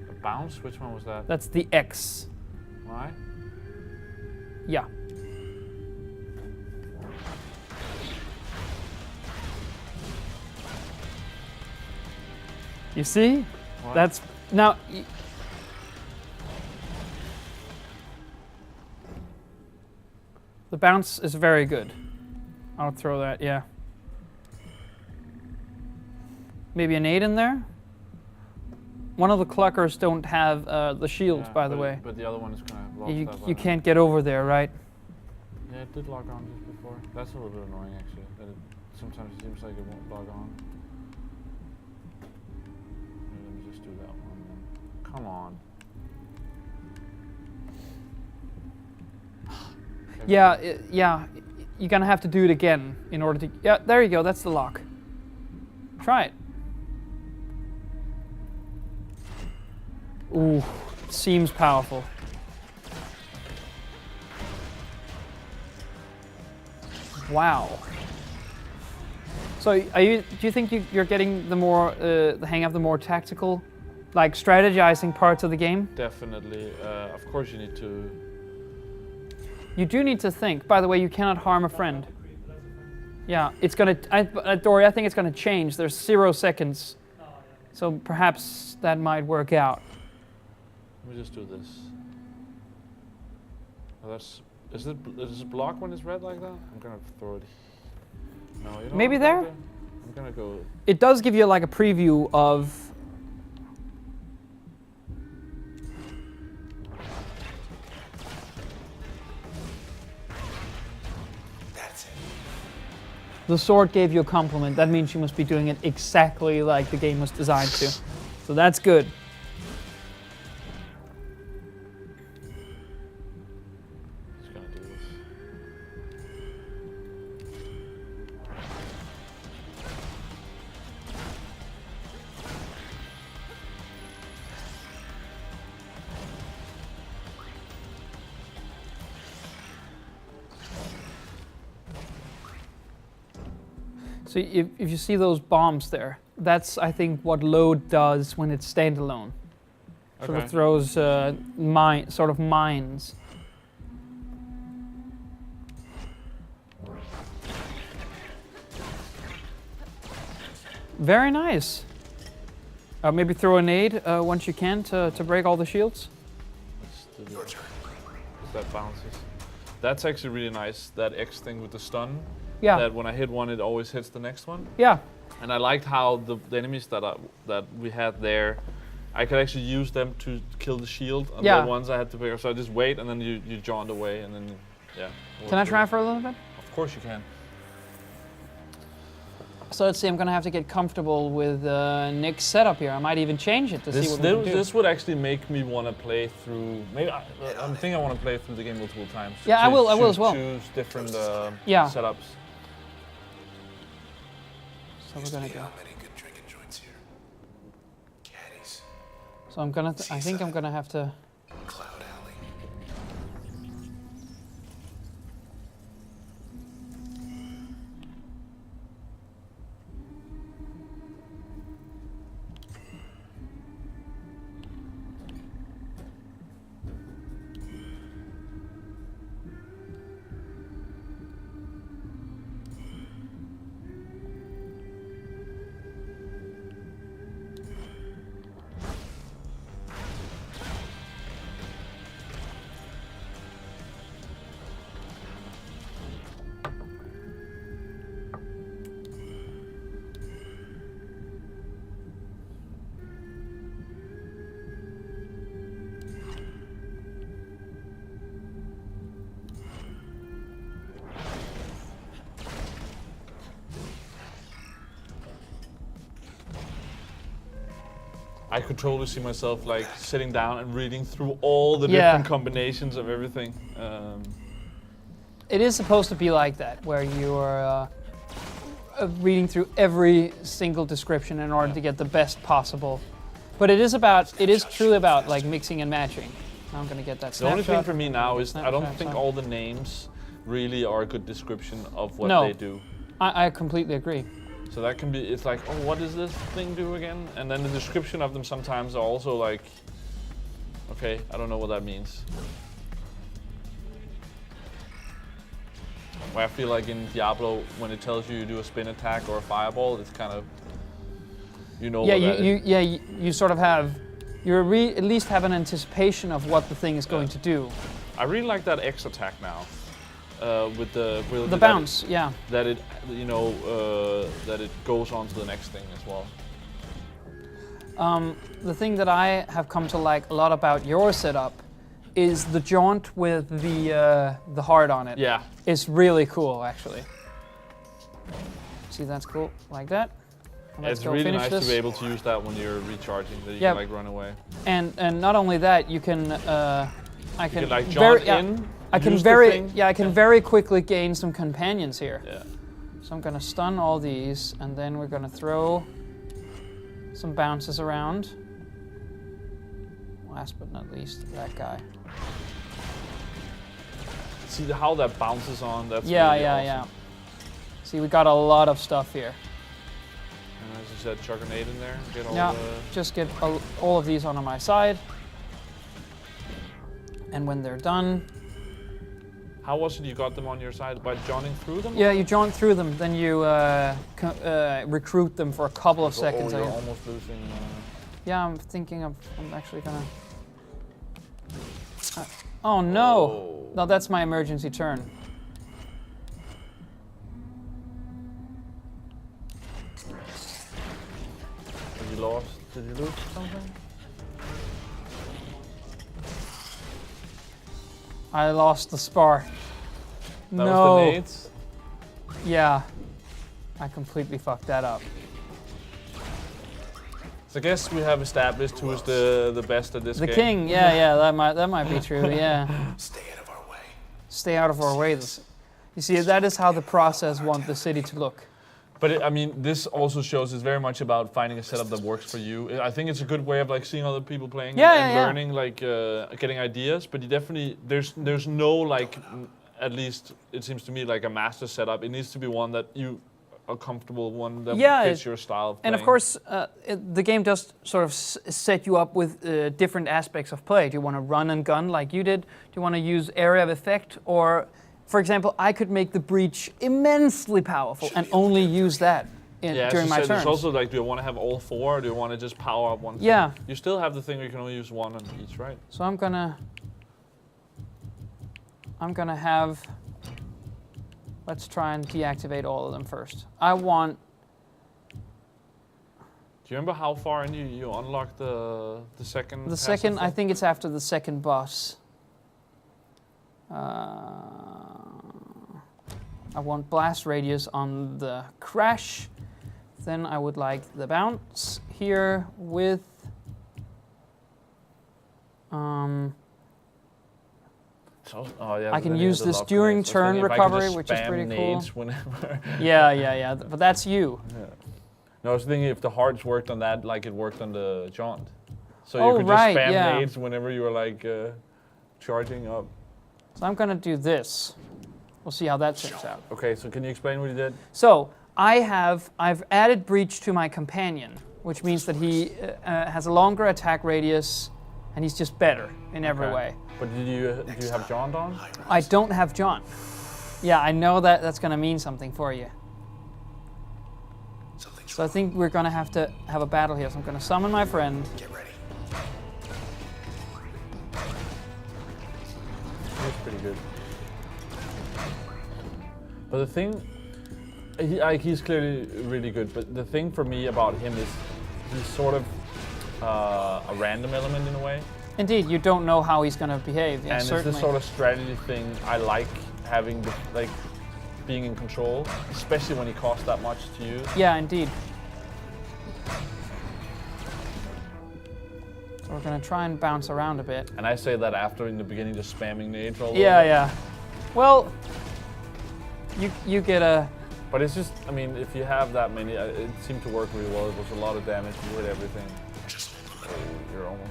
A bounce? Which one was that? That's the X. Why? Yeah. You see? What? That's now. The bounce is very good. I'll throw that. Yeah. Maybe an 8 in there. One of the cluckers don't have the shields, by the way. But the other one is gonna have lost that. You can't get over there, right? Yeah, it did log on just before. That's a little bit annoying, actually. That sometimes it seems like it won't log on. Let me just do that one then. Come on. Yeah. You're gonna have to do it again in order to. Yeah, there you go. That's the lock. Try it. Ooh, seems powerful. Wow. So, do you think you're getting the hang of the more tactical, like strategizing parts of the game? Definitely. Of course, you need to. You do need to think. By the way, you cannot harm a friend. Yeah, it's gonna. Dory, I think it's gonna change. There's 0 seconds, so perhaps that might work out. Let me just do this. Oh, is it block when it's red like that? I'm gonna throw it. No, you don't. Maybe there. I'm gonna go. It does give you like a preview of. the sword gave you a compliment, that means you must be doing it exactly like the game was designed to. So that's good. Just gonna do this. So if you see those bombs there, that's, I think, what load does when it's standalone. Sort of throws sort of mines. Very nice. Maybe throw a nade once you can to break all the shields. Your turn. That bounces. That's actually really nice, that X thing with the stun. Yeah. That when I hit one, it always hits the next one. Yeah. And I liked how the enemies that we had there, I could actually use them to kill the shield. And the ones I had to pick up. So I just wait, and then you jaunt away, and then, yeah. Can I try for a little bit? Of course you can. So let's see, I'm gonna have to get comfortable with Nick's setup here. I might even change it to see what we can do. This would actually make me want to play through, maybe I think I want to play through the game multiple times. Yeah, I will as well. Choose different setups. So we're gonna go. Many good drinking joints here. Caddies. So I'm gonna, I think I'm gonna have to. Cloud Alley. I could totally see myself like sitting down and reading through all the different combinations of everything. It is supposed to be like that, where you're reading through every single description in order to get the best possible. But it is truly about like mixing and matching. I'm gonna get that. The only thing for me now is I don't Snapshot, think so. all the names really are a good description of what No. they do. I completely agree. So that can be, it's like, oh, what does this thing do again? And then the description of them sometimes are also like, okay, I don't know what that means. Where I feel like in Diablo, when it tells you do a spin attack or a fireball, it's kind of, you know what that is. You sort of have, at least have an anticipation of what the thing is going to do. I really like that X attack now. With the bounce, that it that it goes on to the next thing as well. The thing that I have come to like a lot about your setup is the jaunt with the heart on it. Yeah, it's really cool actually. See, that's cool like that. It's really nice to be able to use that when you're recharging. That you can like run away. And not only that, you can I can like jaunt in. I can very quickly gain some companions here. Yeah. So I'm gonna stun all these, and then we're gonna throw some bounces around. Last but not least, that guy. See how that bounces on? That's really awesome. See, we got a lot of stuff here. And as you said, chuck a grenade in there. Get all just get all of these onto my side. And when they're done. How was it you got them on your side? By jaunting through them? Yeah, you jaunt through them, then you recruit them for a couple of seconds. Oh, you're almost losing. Yeah, I'm actually gonna. Oh no! Oh. No, that's my emergency turn. Did you lose something? I lost the spar. That was the nades? Yeah. I completely fucked that up. So I guess we have established who is the best at this The game. king, yeah, that might be true, yeah. Stay out of our way. Stay out of our way. You see, that is how the process wants the city to look. But I mean, this also shows it's very much about finding a setup that works for you. I think it's a good way of like seeing other people playing and learning, like getting ideas. But you definitely there's no like, at least it seems to me, like a master setup. It needs to be one that you are comfortable, one that fits your style of playing. And of course, the game does sort of set you up with different aspects of play. Do you want to run and gun like you did? Do you want to use area of effect? Or, for example, I could make the breach immensely powerful and only use that during my turns. It's also like, do you want to have all four, or do you want to just power up one thing? Yeah. You still have the thing where you can only use one on each, right? So I'm gonna have. Let's try and deactivate all of them first. I want. Do you remember how far in you unlock the second? The second, I think it's after the second boss. I want blast radius on the crash. Then I would like the bounce here with I can use this during turn recovery, which is pretty cool. Yeah. But that's you. Yeah. No, I was thinking if the hearts worked on that like it worked on the jaunt. So you could right, just spam nades whenever you were like charging up. So I'm gonna do this. We'll see how that turns out. Okay, so can you explain what you did? So I've added breach to my companion, which means that he has a longer attack radius, and he's just better in every way. But do you have jaunt on? I don't have jaunt. Yeah, I know that's gonna mean something for you. So I think we're gonna have to have a battle here. So I'm gonna summon my friend. Get ready. He's pretty good. But the thing, he's clearly really good. But the thing for me about him is he's sort of a random element in a way. Indeed, you don't know how he's going to behave. Yeah, and certainly. it's this sort of strategy thing I like having, being in control, especially when he costs that much to use. Yeah, indeed. So we're going to try and bounce around a bit. And I say that after in the beginning just spamming nades all over. Yeah. Well, you get a... But it's just, I mean, if you have that many, it seemed to work really well. It was a lot of damage, you hit everything. So you're almost...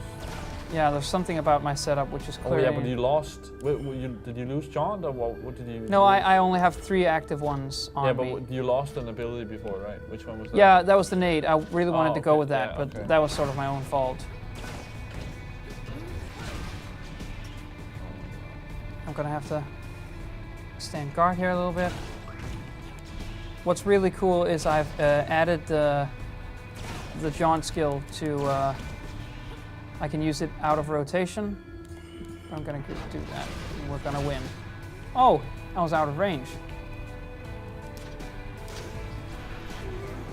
Yeah, there's something about my setup which is clearly... Oh yeah, but you lost. Did you lose jaunt, or what did you... No, I only have 3 active ones on me. Yeah, but you lost an ability before, right? Which one was that? Yeah, that was the nade. I really wanted to go with that, yeah, but that was sort of my own fault. I'm gonna have to stand guard here a little bit. What's really cool is I've added the jaunt skill to... I can use it out of rotation. I'm gonna do that. We're gonna win. Oh, I was out of range.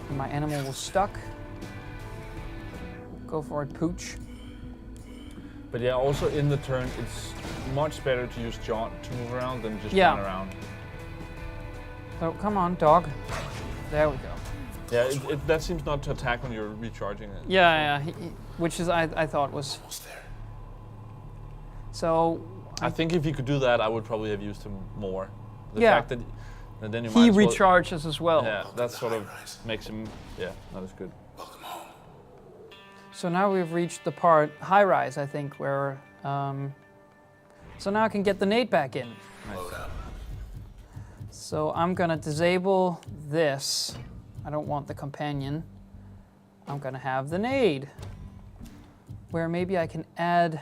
And my animal was stuck. Go for it, pooch. But yeah, also in the turn, it's much better to use jaunt to move around than just run around. So come on, dog. There we go. Yeah, that seems not to attack when you're recharging it. Yeah. Which is I thought was. So. I think if you could do that, I would probably have used him more. The fact that then you he recharges as well. Yeah, that sort of makes him not as good. Welcome home. So now we've reached the part high rise, I think, where. So now I can get the nade back in. Nice. So I'm gonna disable this. I don't want the companion. I'm gonna have the nade. Where maybe I can add...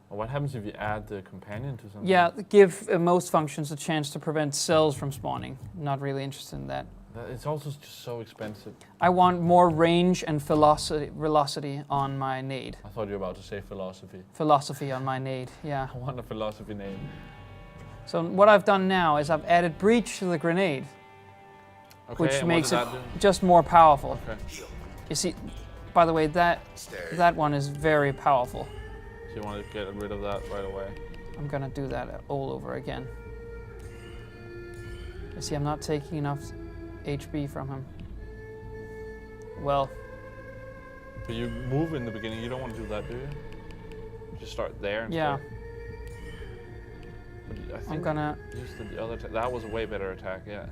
Well, what happens if you add the companion to something? Yeah, give most functions a chance to prevent cells from spawning. Not really interested in that. It's also just so expensive. I want more range and velocity on my nade. I thought you were about to say philosophy. Philosophy on my nade, yeah. I want a philosophy name. So what I've done now is I've added breach to the grenade. Okay, which makes it do? just more powerful. Okay. You see, by the way, that one is very powerful. So you want to get rid of that right away? I'm gonna do that all over again. You see, I'm not taking enough HP from him. Well, But you move in the beginning, you don't want to do that, do you? You just start there instead. yeah, But I think I'm gonna... use the other that was a way better attack, yeah.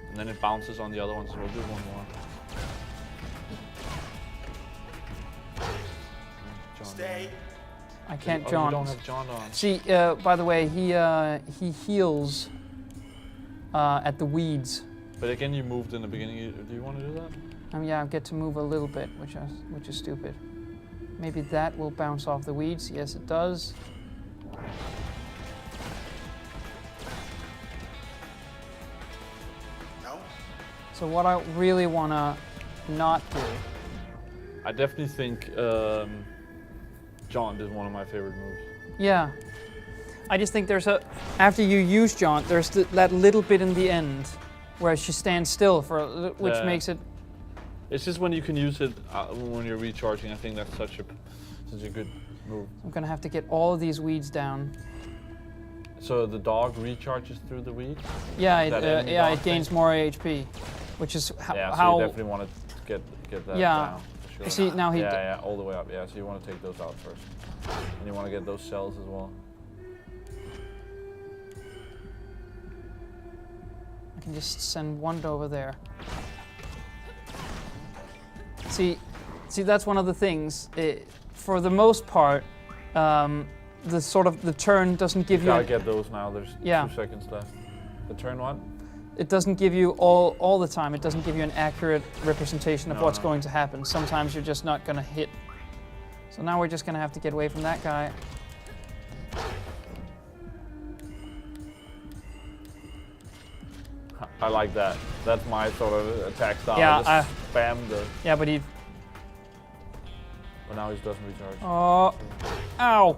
And then it bounces on the other one, so we'll do one more. John. Stay. I can't Oh, John. you don't have John on. See, by the way, he heals at the weeds. But again, you moved in the beginning. Do you want to do that? Yeah, I get to move a little bit, which is stupid. Maybe that will bounce off the weeds. Yes, it does. No? So what I really wanna not do. I definitely think Jaunt is one of my favorite moves. Yeah. I just think there's after you use Jaunt, there's that little bit in the end where she stands still which Yeah. makes it. It's just when you can use it when you're recharging. I think that's such a good move. I'm gonna have to get all of these weeds down. So the dog recharges through the weed. Yeah, That it gains more HP, which is Yeah, so how. you definitely want to get that Yeah. down. for sure. See, now he. Yeah, all the way up. Yeah, so you want to take those out first, and you want to get those cells as well. I can just send one over there. See, that's one of the things. For the most part, the turn doesn't give You you. gotta get those now. There's 2 seconds left. The turn what? It doesn't give you all the time. It doesn't give you an accurate representation of what's going to happen. Sometimes you're just not gonna hit. So now we're just gonna have to get away from that guy. I like that. That's my sort of attack style. Yeah, Just spam the. Yeah, but he. But now he doesn't recharge. Oh, ow!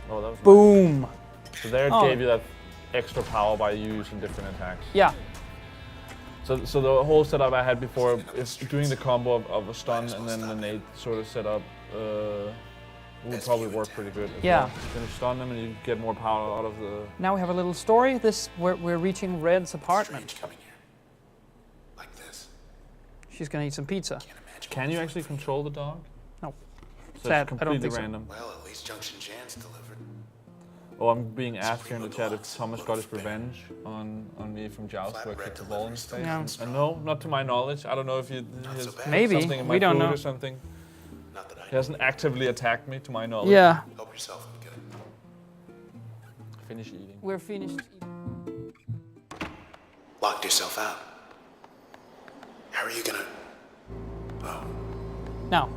Oh, that was Boom! nice. So there it Oh. gave you that extra power by using different attacks. Yeah. So the whole setup I had before is doing the combo of a stun and then the nade sort of setup would probably work pretty good. As Yeah. well. Then you stun them and you get more power out of the. Now we have a little story. We're reaching Red's apartment. Strange coming here. Like this. She's gonna eat some pizza. Can't imagine. Can you actually control the dog? No. So Sad, it's I don't completely think so. random. Well, at least Junction Jan's delivered. Oh, I'm being asked here in the chat if Thomas got his revenge on me from Joust where I kicked the ball in his face. Yeah. And no, not to my knowledge. I don't know if he has Maybe. something in my We don't food know. or something. Not that I He hasn't actively attacked me to my knowledge. Yeah, help yourself. Get it. Finish eating. we're finished. Locked yourself out. How are you gonna? Oh, Now,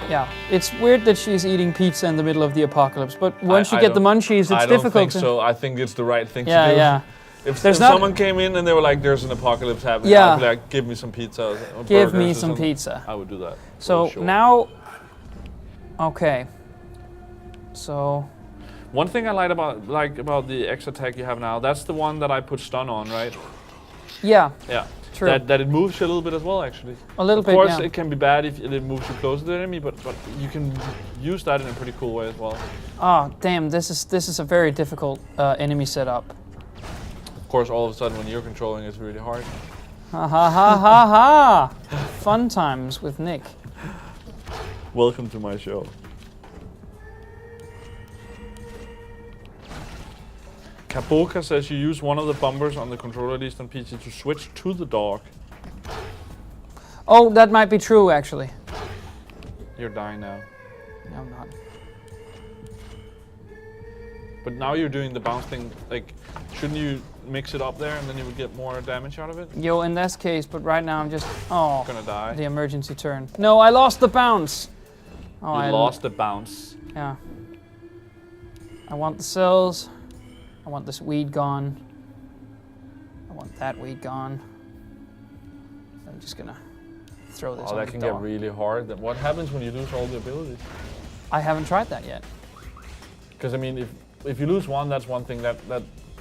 yeah, it's weird that she's eating pizza in the middle of the apocalypse, but once you I get the don't- munchies, it's I don't difficult think to. so. I think it's the right thing Yeah, to do. yeah. If There's not- someone came in and they were like, "There's an apocalypse happening," Yeah. I'd be like, "Give me some pizza." Or Give burgers me or some something. pizza. I would do that. So for sure. now, okay. So One thing I about the X attack you have now, that's the one that I put stun on, right? yeah, Yeah. true. That it moves you a little bit as well, actually. A little Of bit, course, yeah. it can be bad if it moves you closer to the enemy, but you can use that in a pretty cool way as well. Oh, damn! This is a very difficult enemy setup. Of course, all of a sudden when you're controlling, it's really hard. Ha ha ha ha ha! Fun times with Nick. Welcome to my show. Kaboka says you use one of the bumpers on the controller, at least on PC, to switch to the dog. Oh, that might be true actually. You're dying now. No, I'm not. But now you're doing the bounce thing, like, shouldn't you mix it up there and then you would get more damage out of it? Yo, in this case, but right now I'm just Gonna die. the emergency turn. No, I lost the bounce. Oh, You lost the bounce. Yeah. I want the cells. I want this weed gone. I want that weed gone. I'm just gonna throw this Oh, on that the can dog. get really hard. Then what happens when you lose all the abilities? I haven't tried that yet. Because I mean, if you lose one, that's one thing that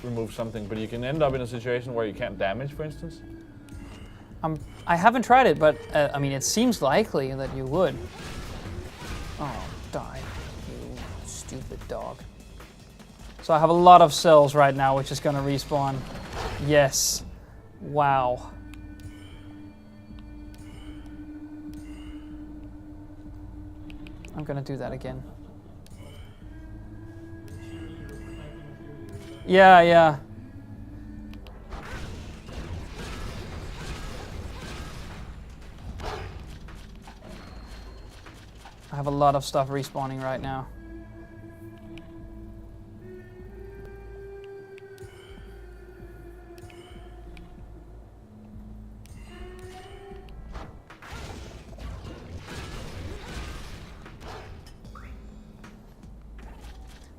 removes something. But you can end up in a situation where you can't damage, for instance. I haven't tried it, but I mean, it seems likely that you would. Oh, die, you stupid Stupid dog. So I have a lot of cells right now, which is going to respawn. Yes. Wow. I'm going to do that again. Yeah, yeah. I have a lot of stuff respawning right now.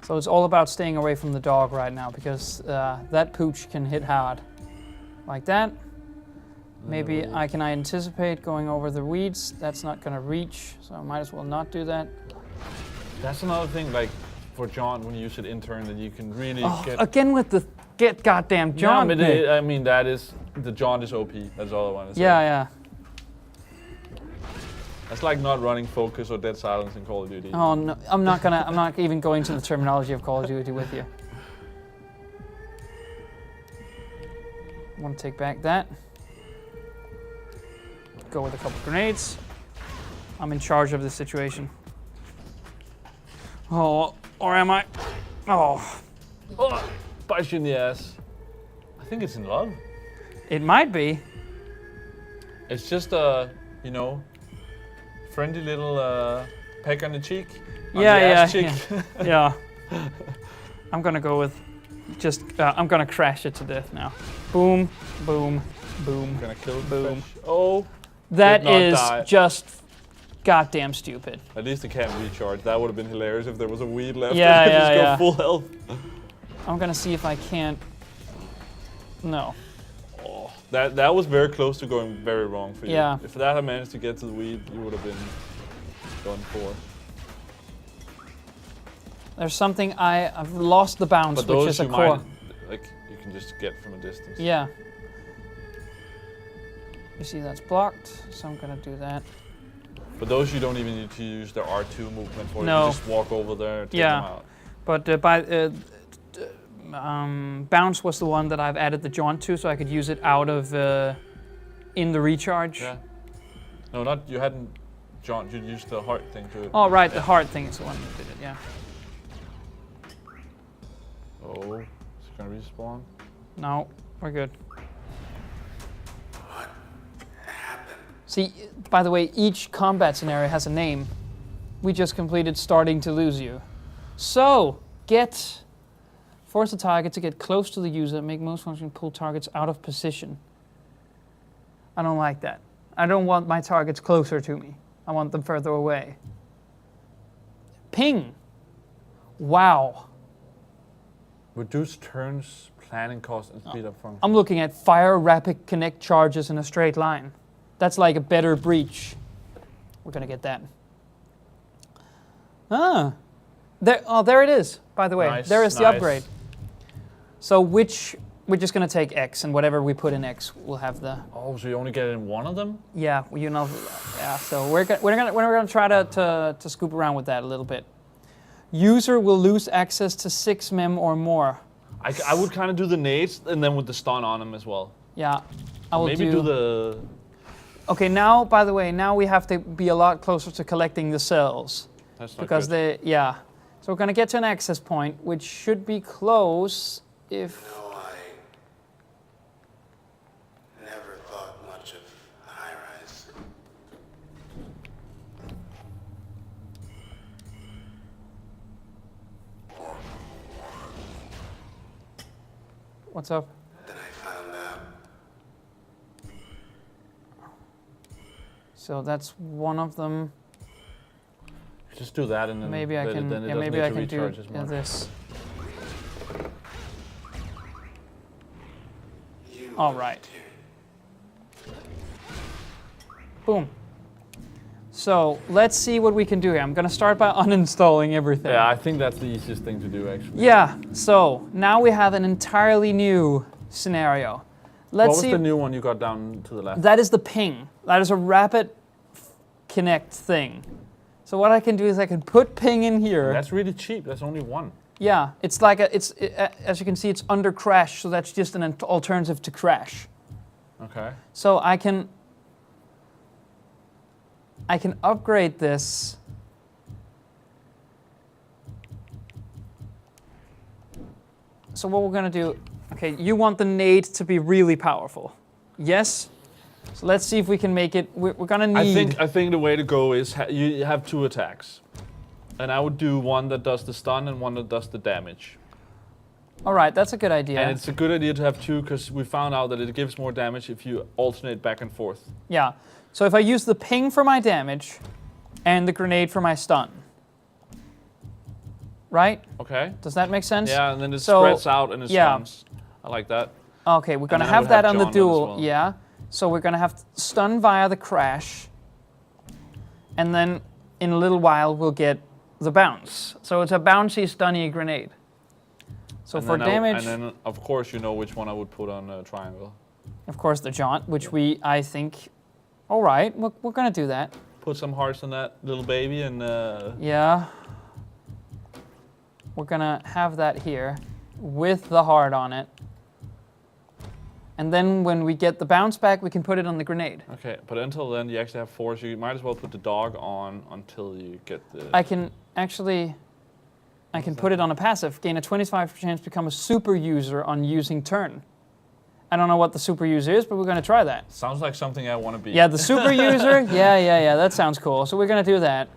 So it's all about staying away from the dog right now, because that pooch can hit hard. Like that. Maybe I can anticipate going over the weeds. That's not going to reach, so I might as well not do that. That's another thing, like for Jaunt, when you use it intern, that you can really get... Again with the goddamn Jaunt. No, but I mean, that is... The Jaunt is OP. That's all I want to say. Yeah, yeah. That's like not running Focus or Dead Silence in Call of Duty. Oh no, I'm not even going to the terminology of Call of Duty with you. I want to take back that. Go with a couple grenades. I'm in charge of this situation. Oh, or am I? Oh. Bites you in the ass. I think it's in love. It might be. It's just you know, friendly little peck on the cheek. On the ass cheek. Yeah. I'm gonna go with just. I'm gonna crash it to death now. Boom, boom, boom. Gonna kill the boom. fish. Oh. That is just goddamn stupid. At least it can't recharge. That would have been hilarious if there was a weed left. Yeah, and yeah, just go full health. I'm gonna see if I can't. No. Oh, that was very close to going very wrong for you. Yeah. If that had managed to get to the weed, you would have been done for. There's something I've lost the bounce, But which those is a you core. might, like, you can just get from a distance. Yeah. You see that's blocked, so I'm gonna do that. But those you don't even need to use the R2 movement for. No. You just walk over there and take Yeah. them out. But bounce was the one that I've added the jaunt to, so I could use it out of in the recharge. Yeah. No, not you hadn't jaunt. You used the heart thing to it. Oh right, the heart thing is the one that did it. Yeah. Oh, it's gonna respawn. No, we're good. What happened? See, by the way, each combat scenario has a name. We just completed starting to lose you. So, force the target to get close to the user, make most function pull targets out of position. I don't like that. I don't want my targets closer to me. I want them further away. Ping. Wow. Reduce turns, planning cost, and speed up function. I'm looking at fire rapid connect charges in a straight line. That's like a better breach. We're gonna get that. Ah, there it is. By the way, Nice, there is the nice. upgrade. So we're just gonna take X, and whatever we put in X, we'll have the. Oh, so you only get it in one of them? Yeah, you know. Yeah. So we're gonna try to scoop around with that a little bit. User will lose access to 6 mem or more. I would kind of do the nades and then with the stun on them as well. Yeah, I will Maybe do the. Okay, now, by the way, now we have to be a lot closer to collecting the cells. That's not Because good. yeah. So we're gonna get to an access point, which should be close if... No, I never thought much of high-rise. What's up? Then I found out. So that's one of them. Just do that and then Maybe I can, then it yeah, doesn't maybe need I to can do recharge as much. this. You All right. Boom. So let's see what we can do here. I'm gonna start by uninstalling everything. Yeah, I think that's the easiest thing to do actually. Yeah, so now we have an entirely new scenario. Let's What was see. the new one you got down to the left? That is the ping. That is a rapid connect thing. So what I can do is I can put ping in here. That's really cheap. That's only one. Yeah, it's like as you can see, it's under crash, so that's just an alternative to crash. Okay. So I can upgrade this. So what we're gonna do, okay, you want the nade to be really powerful. Yes? So let's see if we can make it, we're gonna need... I think the way to go is you have 2 attacks. And I would do one that does the stun and one that does the damage. All right, that's a good idea. And it's a good idea to have 2 because we found out that it gives more damage if you alternate back and forth. Yeah, so if I use the ping for my damage and the grenade for my stun. Right? Okay. Does that make sense? Yeah, and then it spreads out and it stuns. I like that. Okay, we're gonna have that on the duel. Yeah. So we're gonna have stun via the crash. And then in a little while we'll get the bounce. So it's a bouncy, stunny grenade. So and for damage... And then of course you know which one I would put on triangle. Of course the jaunt, which I think... Alright, we're gonna do that. Put some hearts on that little baby and... Yeah. We're gonna have that here with the heart on it. And then when we get the bounce back, we can put it on the grenade. Okay, but until then you actually have 4, so you might as well put the dog on until you get the... I can put it on a passive, gain a 25% chance to become a super user on using turn. I don't know what the super user is, but we're gonna try that. Sounds like something I want to be. Yeah, the super user, yeah, that sounds cool. So we're gonna do that.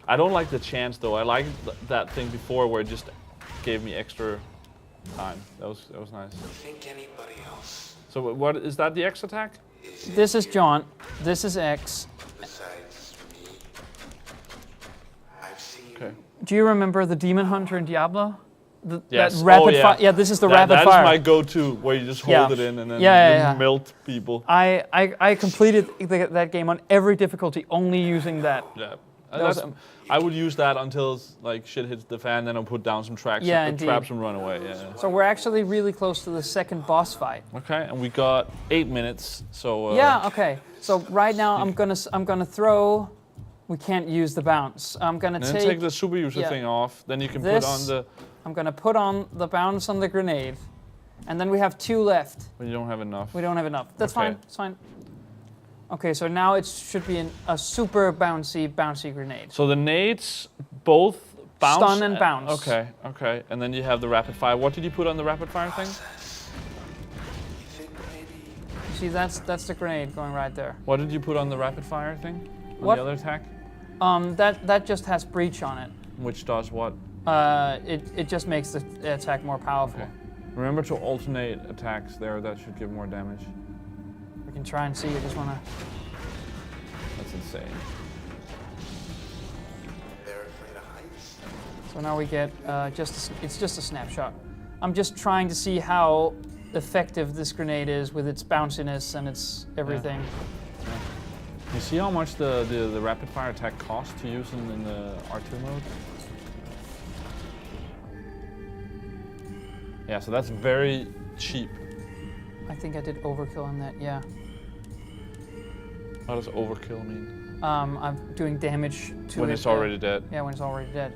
I don't like the chance though. I liked that thing before where it just gave me extra time. That was nice. Think anybody else So what is that? The X attack? This is jaunt. This is X. besides me? I've seen. Okay. Do you remember the Demon Hunter in Diablo? Yes. That rapid yeah. fire. Yeah, this is the rapid fire. That is my go-to, where you just hold it in and then you melt people. I completed that game on every difficulty, only using that. Yeah. I would use that until like shit hits the fan, then I'll put down some traps, traps and run away. Yeah. So we're actually really close to the second boss fight. Okay, and we got 8 minutes. So. Yeah. Okay. So right now I'm gonna throw. We can't use the bounce. I'm gonna take the super user thing off. Then you can put on the. I'm gonna put on the bounce on the grenade, and then we have 2 left. But you don't have enough. We don't have enough. That's fine. It's fine. Okay, so now it should be a super bouncy grenade. So the nades both bounce? Stun and bounce. Okay. And then you have the rapid fire. What did you put on the rapid fire thing? You see, that's the grenade going right there. What did you put on the rapid fire thing? On What? the other attack? That just has breach on it. Which does what? It just makes the attack more powerful. Okay. Remember to alternate attacks there. That should give more damage. We can try and see. I just wanna. That's insane. They're afraid of heights. So now we get it's just a snapshot. I'm just trying to see how effective this grenade is with its bounciness and its everything. Yeah. You see how much the rapid fire attack costs to use in the R2 mode? Yeah, so that's very cheap. I think I did overkill on that. Yeah. What does overkill mean? I'm doing damage to when it's already dead. Yeah, when it's already dead.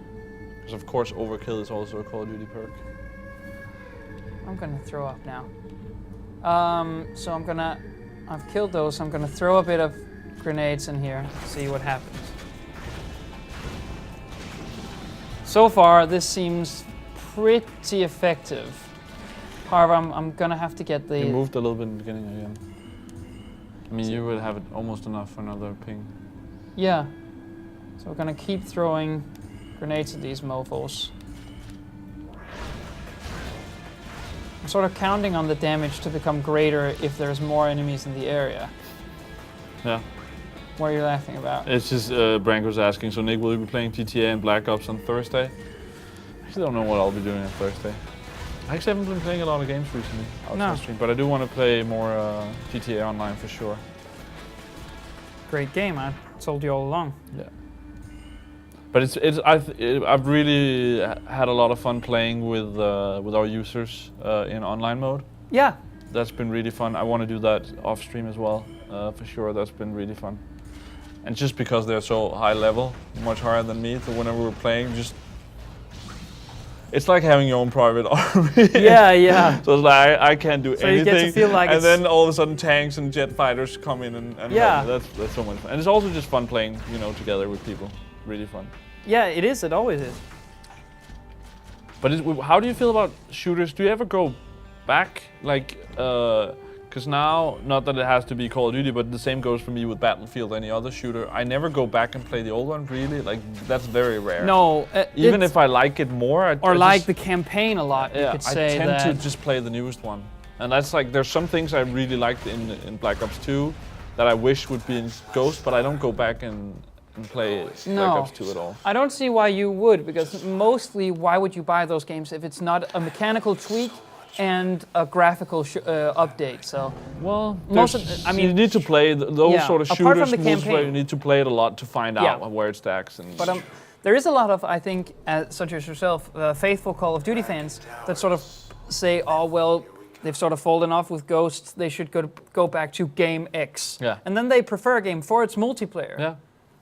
Because of course overkill is also a Call of Duty perk. I'm gonna throw up now. So I've killed those, so I'm gonna throw a bit of grenades in here, see what happens. So far, this seems pretty effective. However, I'm gonna have to get the... You moved a little bit in the beginning again. I mean, you would have it almost enough for another ping. Yeah. So we're gonna keep throwing grenades at these mofos. I'm sort of counting on the damage to become greater if there's more enemies in the area. Yeah. What are you laughing about? It's just Branko's asking, so Nick, will you be playing GTA and Black Ops on Thursday? I actually don't know what I'll be doing on Thursday. I actually haven't been playing a lot of games recently outside stream, but I do want to play more GTA Online for sure. Great game, I told you all along. Yeah. But I've really had a lot of fun playing with our users in online mode. Yeah. That's been really fun. I want to do that off stream as well, for sure. That's been really fun. And just because they're so high level, much higher than me, so whenever we're playing, it's like having your own private army. Yeah. So it's like I can't do anything. You get to feel like and then all of a sudden tanks and jet fighters come in and help. That's so much fun. And it's also just fun playing, together with people. Really fun. Yeah, it is. It always is. But how do you feel about shooters? Do you ever go back? Because now, not that it has to be Call of Duty, but the same goes for me with Battlefield, any other shooter. I never go back and play the old one, really. That's very rare. No. Even if I like it more. The campaign a lot, you could say. I tend to just play the newest one. And that's there's some things I really liked in Black Ops 2 that I wish would be in Ghost, but I don't go back and play Black Ops 2 at all. I don't see why you would, because mostly, why would you buy those games if it's not a mechanical tweak and a graphical update? So, you need to play those sort of apart shooters. From the campaign, you need to play it a lot to find out where it stacks. But there is a lot of, I think, such as yourself, faithful Call of Duty fans that sort of say, oh well, they've sort of fallen off with Ghosts. They should go back to Game X. Yeah. And then they prefer a game for its multiplayer. Yeah.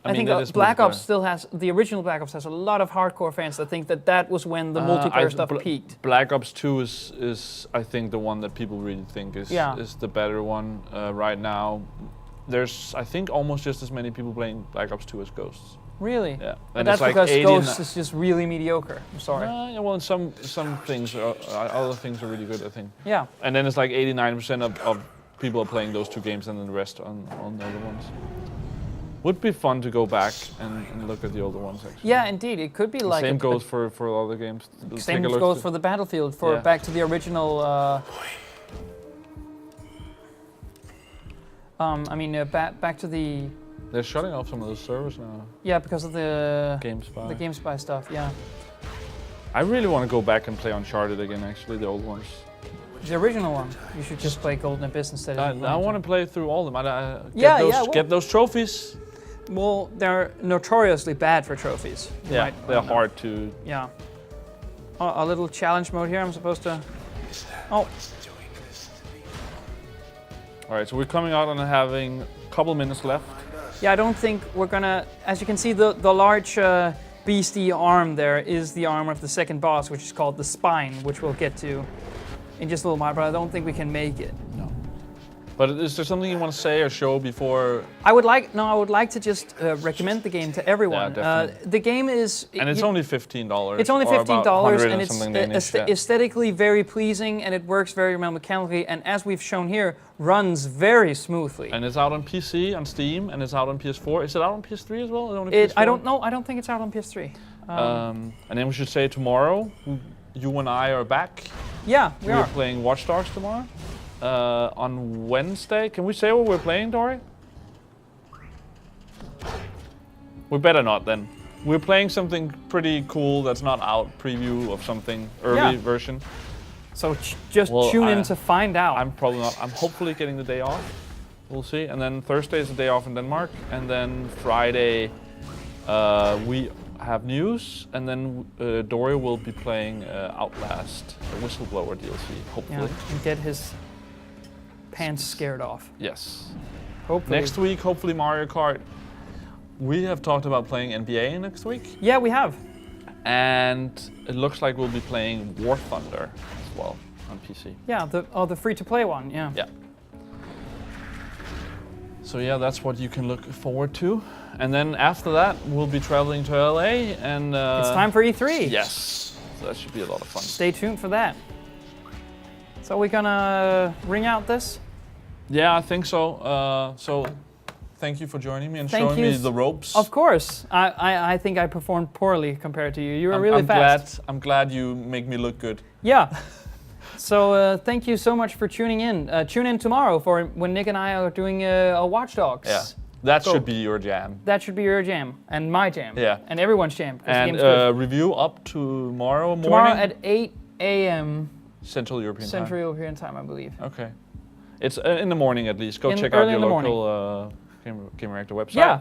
I think Black Ops still has, the original Black Ops has a lot of hardcore fans that think that was when the multiplayer stuff peaked. Black Ops 2 is I think the one that people really think is the better one right now. There's I think almost just as many people playing Black Ops 2 as Ghosts. Really? Yeah. But that's because Ghosts is just really mediocre. I'm sorry. Well, some things, other things are really good, I think. Yeah. And then it's 89% of people are playing those two games, and then the rest on the other ones. Would be fun to go back and look at the older ones, actually. Yeah, indeed. It could be the same goes for other games. Same goes for the Battlefield, back to the original. Back to the. They're shutting off some of those servers now. Yeah, because of the GameSpy. The GameSpy stuff. Yeah. I really want to go back and play Uncharted again. Actually, the old ones. The original one. You should just play Golden Abyss instead. I want to play through all of them. Get those trophies. Well, they're notoriously bad for trophies. Yeah, they're hard to. Yeah. Oh, a little challenge mode here. I'm supposed to. Oh. All right, so we're coming out and having a couple minutes left. Yeah, I don't think we're gonna. As you can see, the large beastie arm there is the arm of the second boss, which is called the Spine, which we'll get to in just a little while. But I don't think we can make it. No. But is there something you want to say or show before? I would like to just recommend the game to everyone. Yeah, definitely. The game is... And it's only $15. It's only $15 and it's Danish, aesthetically very pleasing, and it works very well mechanically, and as we've shown here, runs very smoothly. And it's out on PC, on Steam, and it's out on PS4. Is it out on PS3 as well? I don't know. I don't think it's out on PS3. And then we should say tomorrow, you and I are back. Yeah, we are. We're playing Watch Dogs tomorrow. On Wednesday. Can we say what we're playing, Dory? We better not then. We're playing something pretty cool that's not out, preview of something, early version. So just tune in to find out. I'm probably not. I'm hopefully getting the day off. We'll see. And then Thursday is the day off in Denmark. And then Friday we have news. And then Dory will be playing Outlast, the Whistleblower DLC, hopefully. Yeah, and get his pants scared off. Yes. Hopefully. Next week, hopefully Mario Kart. We have talked about playing NBA next week. Yeah, we have. And it looks like we'll be playing War Thunder as well on PC. Yeah, the free-to-play one, yeah. Yeah. So yeah, that's what you can look forward to. And then after that, we'll be traveling to LA and... it's time for E3. Yes. So that should be a lot of fun. Stay tuned for that. So we're gonna ring out this? Yeah, I think so. So thank you for joining me and showing me the ropes. Of course. I think I performed poorly compared to you. You were really fast. I'm glad you make me look good. Yeah. So thank you so much for tuning in. Tune in tomorrow for when Nick and I are doing a Watch Dogs. Yeah. That should be your jam. That should be your jam. And my jam. Yeah. And everyone's jam. And review up tomorrow morning? Tomorrow at 8 a.m. Central European time. Central European time, I believe. Okay. It's in the morning at least. Go check out your local Gamereactor website. Yeah.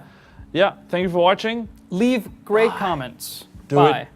Yeah. Thank you for watching. Leave great comments. Do Bye. it.